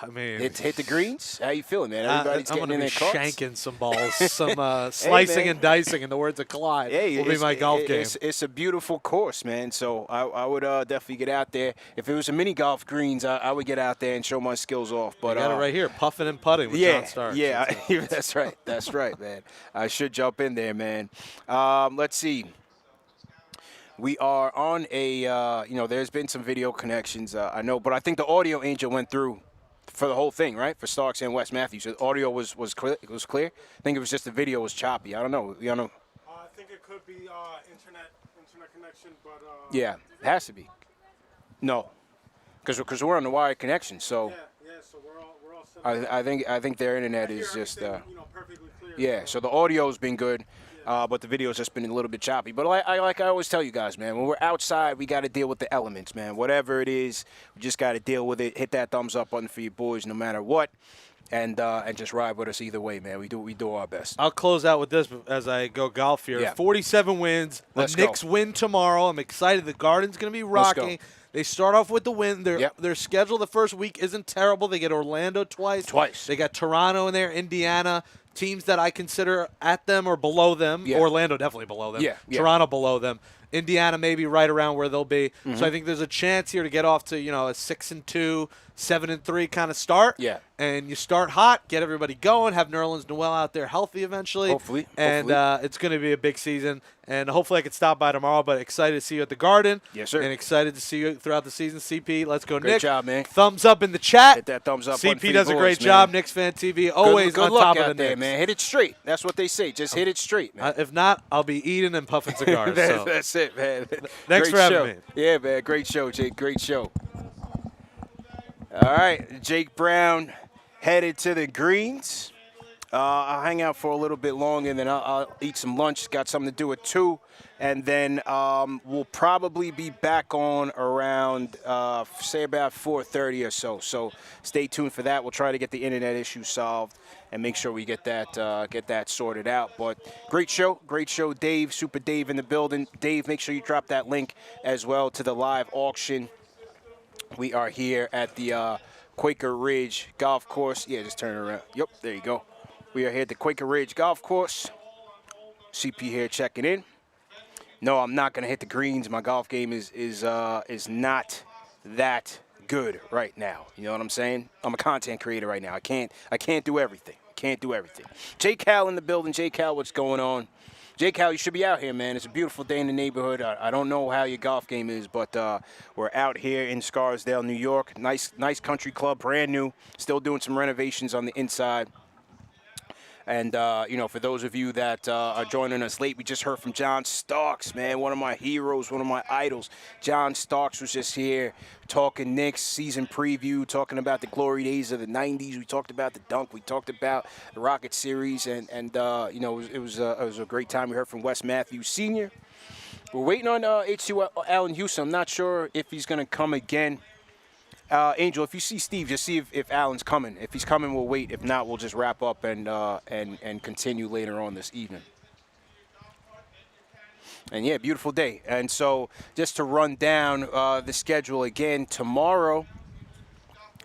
I mean, hit the greens. How you feeling, man? Everybody's I'm getting in going their to be carts. shanking some balls, some slicing and dicing, in the words of Clyde. Will be my golf game. It's a beautiful course, man. So I would definitely get out there. If it was a mini golf greens, I would get out there and show my skills off. But you got it right here, puffing and putting with John Starks. Yeah, that's right. That's right, man. I should jump in there, man. Let's see. We are on a, there's been some video connections, I know, but I think the audio angel went through for the whole thing, right? For Starks and Wes Matthews. The audio was clear. It was clear. I think it was just the video was choppy. I don't know. I think it could be internet connection, but yeah, it has to be. No, because we're on the wired connection. So yeah. So we're all set. I think their internet is just perfectly clear. yeah. So the audio's been good. But the video's just been a little bit choppy. But like I always tell you guys, man, when we're outside, we got to deal with the elements, man. Whatever it is, we just got to deal with it. Hit that thumbs up button for you boys no matter what. And just ride with us either way, man. We do our best. I'll close out with this as I go golf here. Yeah. 47 wins. The Knicks win tomorrow. I'm excited. The Garden's going to be rocking. They start off with the win. Their schedule the first week isn't terrible. They get Orlando twice. They got Toronto in there, Indiana. Teams that I consider at them or below them. Yeah. Orlando definitely below them. Yeah. Toronto below them. Indiana maybe right around where they'll be. Mm-hmm. So I think there's a chance here to get off to a 6-2, 7-3 kind of start. Yeah. And you start hot, get everybody going, have Nerlens Noel out there healthy eventually. Hopefully. And it's going to be a big season. And hopefully I can stop by tomorrow, but excited to see you at the Garden. Yes, sir. And excited to see you throughout the season. CP, let's go, Great Nick. job, man. Thumbs up in the chat. Hit that thumbs up button for CP you does a boys, great man. job. KnicksFanTV, always good on luck top of out the there, Knicks. man. Hit it straight. That's what they say. Just hit it straight, man. If not, I'll be eating and puffing cigars. So. That's it, man. Thanks Great for having show. me. Yeah, man. Great show, Jake. Great show. All right. Jake Brown headed to the greens. I'll hang out for a little bit longer, and then I'll eat some lunch. Got something to do at 2. And then we'll probably be back on around, say, about 4:30 or so. So stay tuned for that. We'll try to get the internet issue solved and make sure we get that sorted out. But great show, Dave, Super Dave in the building. Dave, make sure you drop that link as well to the live auction. We are here at the Quaker Ridge Golf Course. Yeah, just turn it around. Yep, there you go. We are here at the Quaker Ridge Golf Course. CP here checking in. No, I'm not gonna hit the greens. My golf game is not that good right now. You know what I'm saying? I'm a content creator right now. I can't do everything. Can't do everything. J Cal in the building. J Cal, what's going on? J Cal, you should be out here, man. It's a beautiful day in the neighborhood. I don't know how your golf game is, but we're out here in Scarsdale, New York. Nice country club, brand new. Still doing some renovations on the inside. And, for those of you that are joining us late, we just heard from John Starks, man, one of my heroes, one of my idols. John Starks was just here talking Knicks season preview, talking about the glory days of the 90s. We talked about the dunk. We talked about the Rocket series. And it was a great time. We heard from Wes Matthews Sr. We're waiting on H.C. Allen Houston. I'm not sure if he's going to come again. Angel, if you see Steve, just see if Allen's coming. If he's coming, we'll wait. If not, we'll just wrap up and continue later on this evening. And yeah, beautiful day. And so just to run down the schedule again, tomorrow,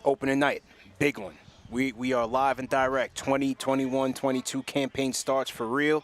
opening night, big one. We are live and direct. 20, 21, 22 campaign starts for real.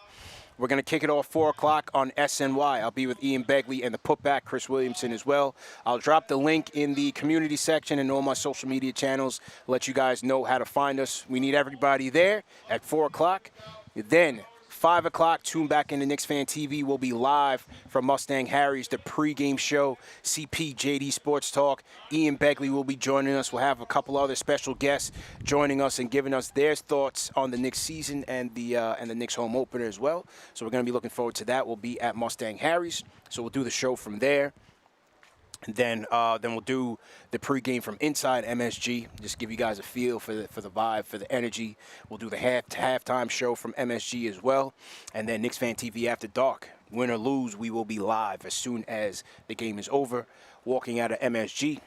We're going to kick it off 4 o'clock on SNY. I'll be with Ian Begley and the putback, Chris Williamson, as well. I'll drop the link in the community section and all my social media channels. Let you guys know how to find us. We need everybody there at 4 o'clock. Then 5 o'clock, tune back into KnicksFanTV. We'll be live from Mustang Harry's, the pregame show. CP, JD Sports Talk. Ian Begley will be joining us. We'll have a couple other special guests joining us and giving us their thoughts on the Knicks season and the Knicks home opener as well. So we're going to be looking forward to that. We'll be at Mustang Harry's. So we'll do the show from there. And then we'll do the pregame from inside MSG. Just give you guys a feel for the vibe, for the energy. We'll do the halftime show from MSG as well. And then KnicksFanTV After Dark. Win or lose, we will be live as soon as the game is over. Walking out of MSG.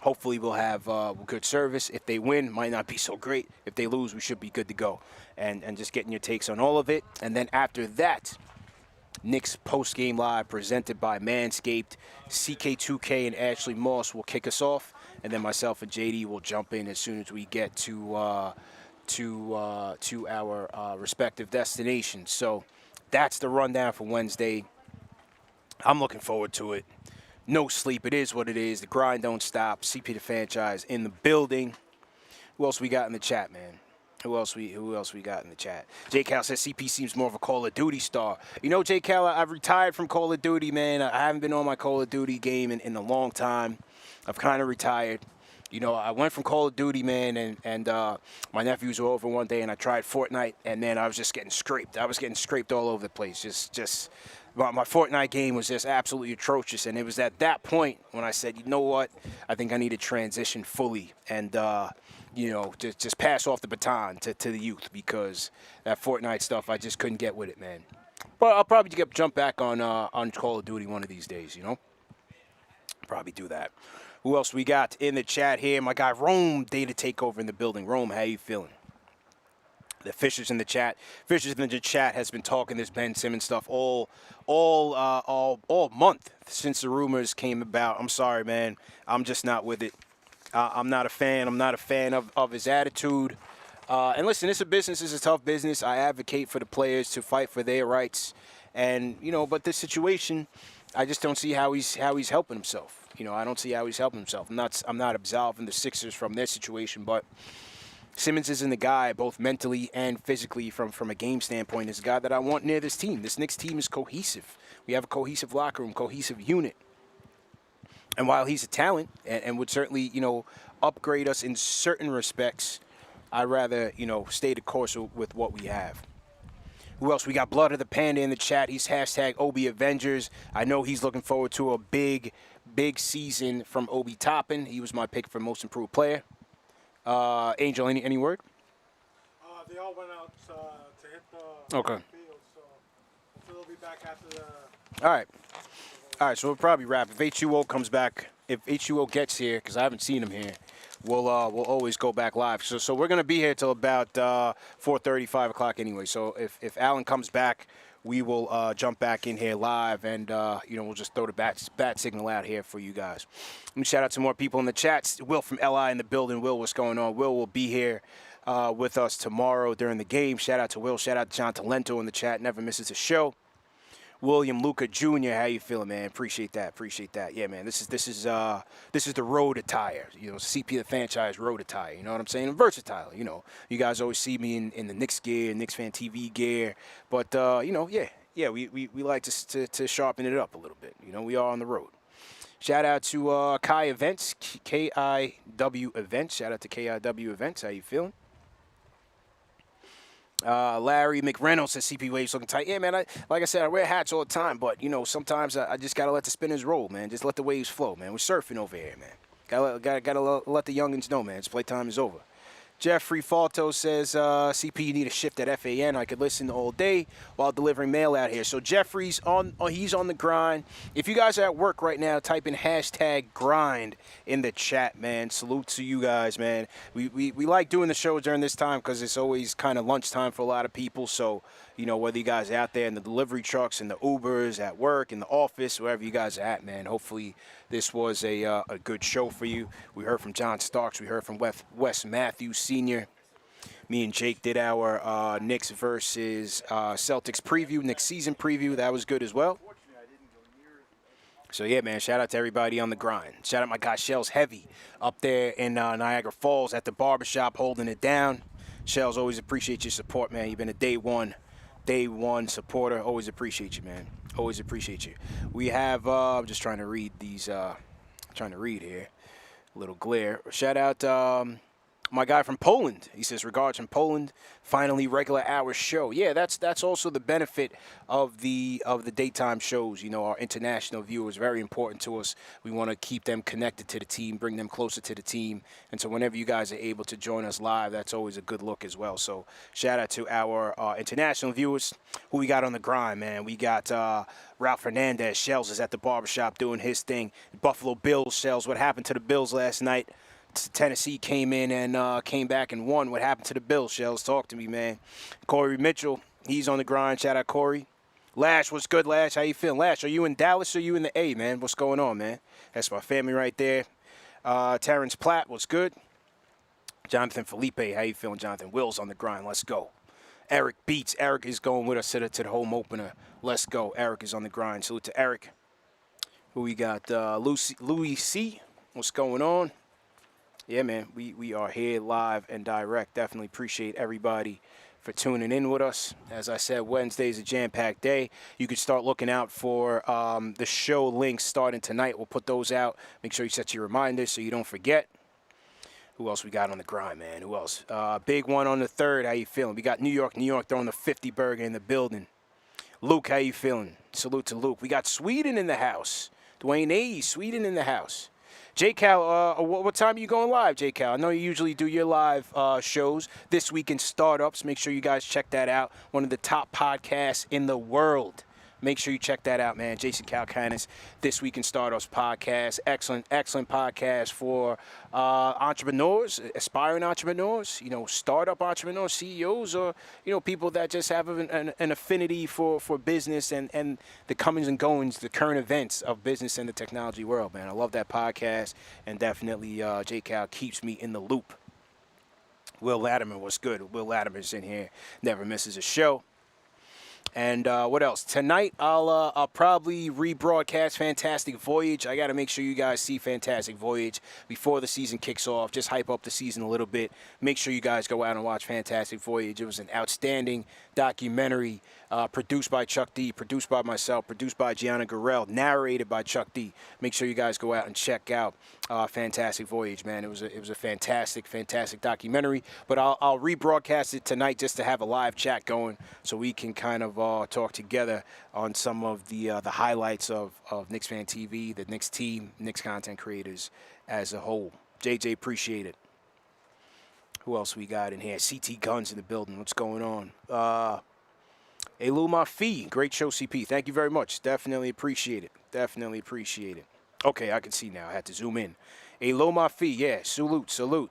Hopefully we'll have good service. If they win, might not be so great. If they lose, we should be good to go. And just getting your takes on all of it. And then after that, Knicks post-game live presented by Manscaped. CK2K and Ashley Moss will kick us off, and then myself and JD will jump in as soon as we get to our respective destinations. So that's the rundown for Wednesday. I'm looking forward to it. No sleep. It is what it is. The grind don't stop. CP the franchise in the building. Who else we got in the chat, man? Who else we got in the chat? J Cal says CP seems more of a Call of Duty star. You know, J Cal, I've retired from Call of Duty, man. I haven't been on my Call of Duty game in a long time. I've kind of retired. You know, I went from Call of Duty, man, and my nephews were over one day, and I tried Fortnite, and man, I was just getting scraped. I was getting scraped all over the place. Just my Fortnite game was just absolutely atrocious, and it was at that point when I said, you know what, I think I need to transition fully and just pass off the baton to the youth, because that Fortnite stuff, I just couldn't get with it, man. But I'll probably jump back on Call of Duty one of these days, you know. Probably do that. Who else we got in the chat here? My guy Rome, Data Takeover in the building. Rome, how you feeling? The Fisher's in the chat. Fisher's in the chat has been talking this Ben Simmons stuff all month since the rumors came about. I'm sorry, man. I'm just not with it. I'm not a fan. I'm not a fan of his attitude. And listen, it's a business. It's a tough business. I advocate for the players to fight for their rights. And, but this situation, I just don't see how he's helping himself. I don't see how he's helping himself. I'm not absolving the Sixers from their situation, but Simmons isn't the guy, both mentally and physically, from a game standpoint, is a guy that I want near this team. This Knicks team is cohesive. We have a cohesive locker room, cohesive unit. And while he's a talent and would certainly, upgrade us in certain respects, I'd rather, stay the course with what we have. Who else? We got Blood of the Panda in the chat. He's hashtag Obi Avengers. I know he's looking forward to a big season from Obi Toppin. He was my pick for most improved player. Angel, any word? They all went out to hit the Okay. field, so they'll be back after the. All right. All right, so we'll probably wrap. If H2O comes back, if H2O gets here, because I haven't seen him here, we'll always go back live. So we're going to be here till about 4:30, 5 o'clock anyway. So if Alan comes back, we will jump back in here live, and we'll just throw the bat signal out here for you guys. Let me shout out to more people in the chats. Will from LI in the building. Will, what's going on? Will be here with us tomorrow during the game. Shout out to Will. Shout out to John Talento in the chat. Never misses a show. William Luca Jr., how you feeling, man? Appreciate that. Yeah, man. This is the road attire. CP the franchise road attire. You know what I'm saying? Versatile. You guys always see me in the Knicks gear, KnicksFanTV gear, but we like to sharpen it up a little bit. We are on the road. Shout out to Kai Events, KIW Events. Shout out to KIW Events. How you feeling? Larry McReynolds says CP Waves looking tight. Yeah, man, like I said, I wear hats all the time, but, sometimes I just got to let the spinners roll, man. Just let the waves flow, man. We're surfing over here, man. Gotta let the youngins know, man. It's playtime is over. Jeffrey Falto says, CP, you need a shift at FAN. I could listen all day while delivering mail out here. So Jeffrey's he's on the grind. If you guys are at work right now, type in #grind in the chat, man. Salute to you guys, man. We like doing the show during this time because it's always kind of lunchtime for a lot of people. So, whether you guys are out there in the delivery trucks, in the Ubers, at work, in the office, wherever you guys are at, man, hopefully this was a good show for you. We heard from John Starks. We heard from Wes Matthews Sr. Me and Jake did our Knicks versus Celtics preview, Knicks season preview. That was good as well. So, yeah, man, shout out to everybody on the grind. Shout out my guy Shells Heavy up there in Niagara Falls at the barbershop holding it down. Shells, always appreciate your support, man. You've been a day one supporter. Always appreciate you, man. Always appreciate you. We have, I'm just trying to read these, here. A little glare. Shout out my guy from Poland. He says, regards from Poland, finally regular hour show. Yeah, that's also the benefit of the daytime shows. Our international viewers, very important to us. We want to keep them connected to the team, bring them closer to the team. And so whenever you guys are able to join us live, that's always a good look as well. So shout out to our international viewers. Who we got on the grind, man? We got Ralph Hernandez. Shells is at the barbershop doing his thing. Buffalo Bills. Shells, what happened to the Bills last night? Tennessee came in and came back and won. What happened to the Bills? Shells, talk to me, man. Corey Mitchell, he's on the grind. Shout out, Corey. Lash, what's good, Lash? How you feeling? Lash, are you in Dallas or are you in the A, man? What's going on, man? That's my family right there. Terrence Platt, what's good? Jonathan Felipe, how you feeling, Jonathan? Will's on the grind. Let's go. Eric Beats. Eric is going with us to the home opener. Let's go. Eric is on the grind. Salute to Eric. Who we got? Louis C. What's going on? Yeah, man, we are here live and direct. Definitely appreciate everybody for tuning in with us. As I said, Wednesday's a jam-packed day. You can start looking out for the show links starting tonight. We'll put those out. Make sure you set your reminders so you don't forget. Who else we got on the grind, man? Who else? Big one on the 3rd. How you feeling? We got New York throwing the 50 burger in the building. Luke, how you feeling? Salute to Luke. We got Sweden in the house. Dwayne A. Sweden in the house. J-Cal, what time are you going live, J-Cal? I know you usually do your live shows this week in startups. Make sure you guys check that out. One of the top podcasts in the world. Make sure you check that out, man. Jason Calcanis, This Week in Startups podcast. Excellent podcast for entrepreneurs, aspiring entrepreneurs, startup entrepreneurs, CEOs, or, people that just have an affinity for business and the comings and goings, the current events of business and the technology world, man. I love that podcast, and definitely J-Cal keeps me in the loop. Will Latimer, what's good? Will Latimer's in here, never misses a show. And what else? Tonight, I'll probably rebroadcast Fantastic Voyage. I got to make sure you guys see Fantastic Voyage before the season kicks off. Just hype up the season a little bit. Make sure you guys go out and watch Fantastic Voyage. It was an outstanding documentary produced by Chuck D, produced by myself, produced by Gianna Gurrell, narrated by Chuck D. Make sure you guys go out and check out Fantastic Voyage, man. It was a fantastic documentary. But I'll rebroadcast it tonight just to have a live chat going so we can kind of talk together on some of the highlights of KnicksFanTV, the Knicks team, Knicks content creators as a whole. JJ, appreciate it. Who else we got in here? CT Guns in the building. What's going on? Elu Mafi, great show, CP. Thank you very much. Definitely appreciate it. Definitely appreciate it. Okay, I can see now. I had to zoom in. Elu Mafi, yeah, salute.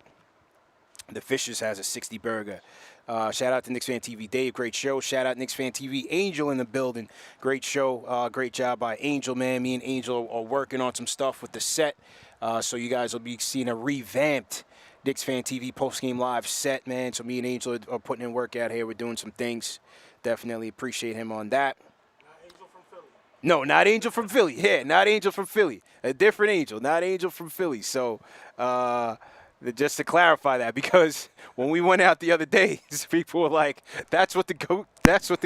The Fishers has a 60 burger. Shout out to KnicksFanTV Dave, great show. Shout out KnicksFanTV Angel in the building, great show. Great job by Angel, man. Me and Angel are working on some stuff with the set, so you guys will be seeing a revamped KnicksFanTV post-game live set, man. So me and Angel are putting in work out here. We're doing some things. Definitely appreciate him on that. Angel from Philly. No, not Angel from Philly. Yeah, not Angel from Philly. A different Angel, not Angel from Philly. So just to clarify that, because when we went out the other day, people were like, that's what the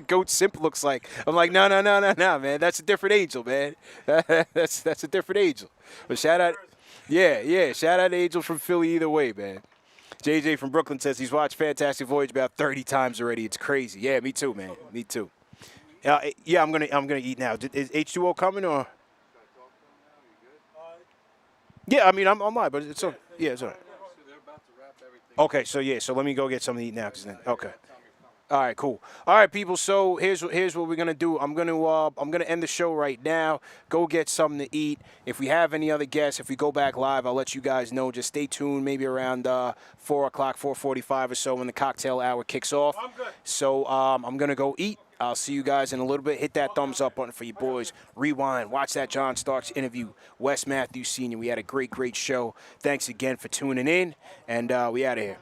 goat simp looks like. I'm like, no, man. That's a different Angel, man. That's a different Angel. But shout out, yeah. Shout out to Angel from Philly either way, man. JJ from Brooklyn says he's watched Fantastic Voyage about 30 times already. It's crazy. Yeah, me too, man. Me too. Yeah, I'm gonna eat now. Is H2O coming or? Yeah, I mean I'm live, but it's it's all right. Okay, so let me go get something to eat now, okay. All right, cool. All right, people. So here's what we're gonna do. I'm gonna end the show right now. Go get something to eat. If we have any other guests, if we go back live, I'll let you guys know. Just stay tuned. Maybe around 4 o'clock, 4:45 or so, when the cocktail hour kicks off. I'm good. So I'm gonna go eat. I'll see you guys in a little bit. Hit that thumbs up button for you boys. Rewind. Watch that John Starks interview. Wes Matthews Sr. We had a great show. Thanks again for tuning in, and we out of here.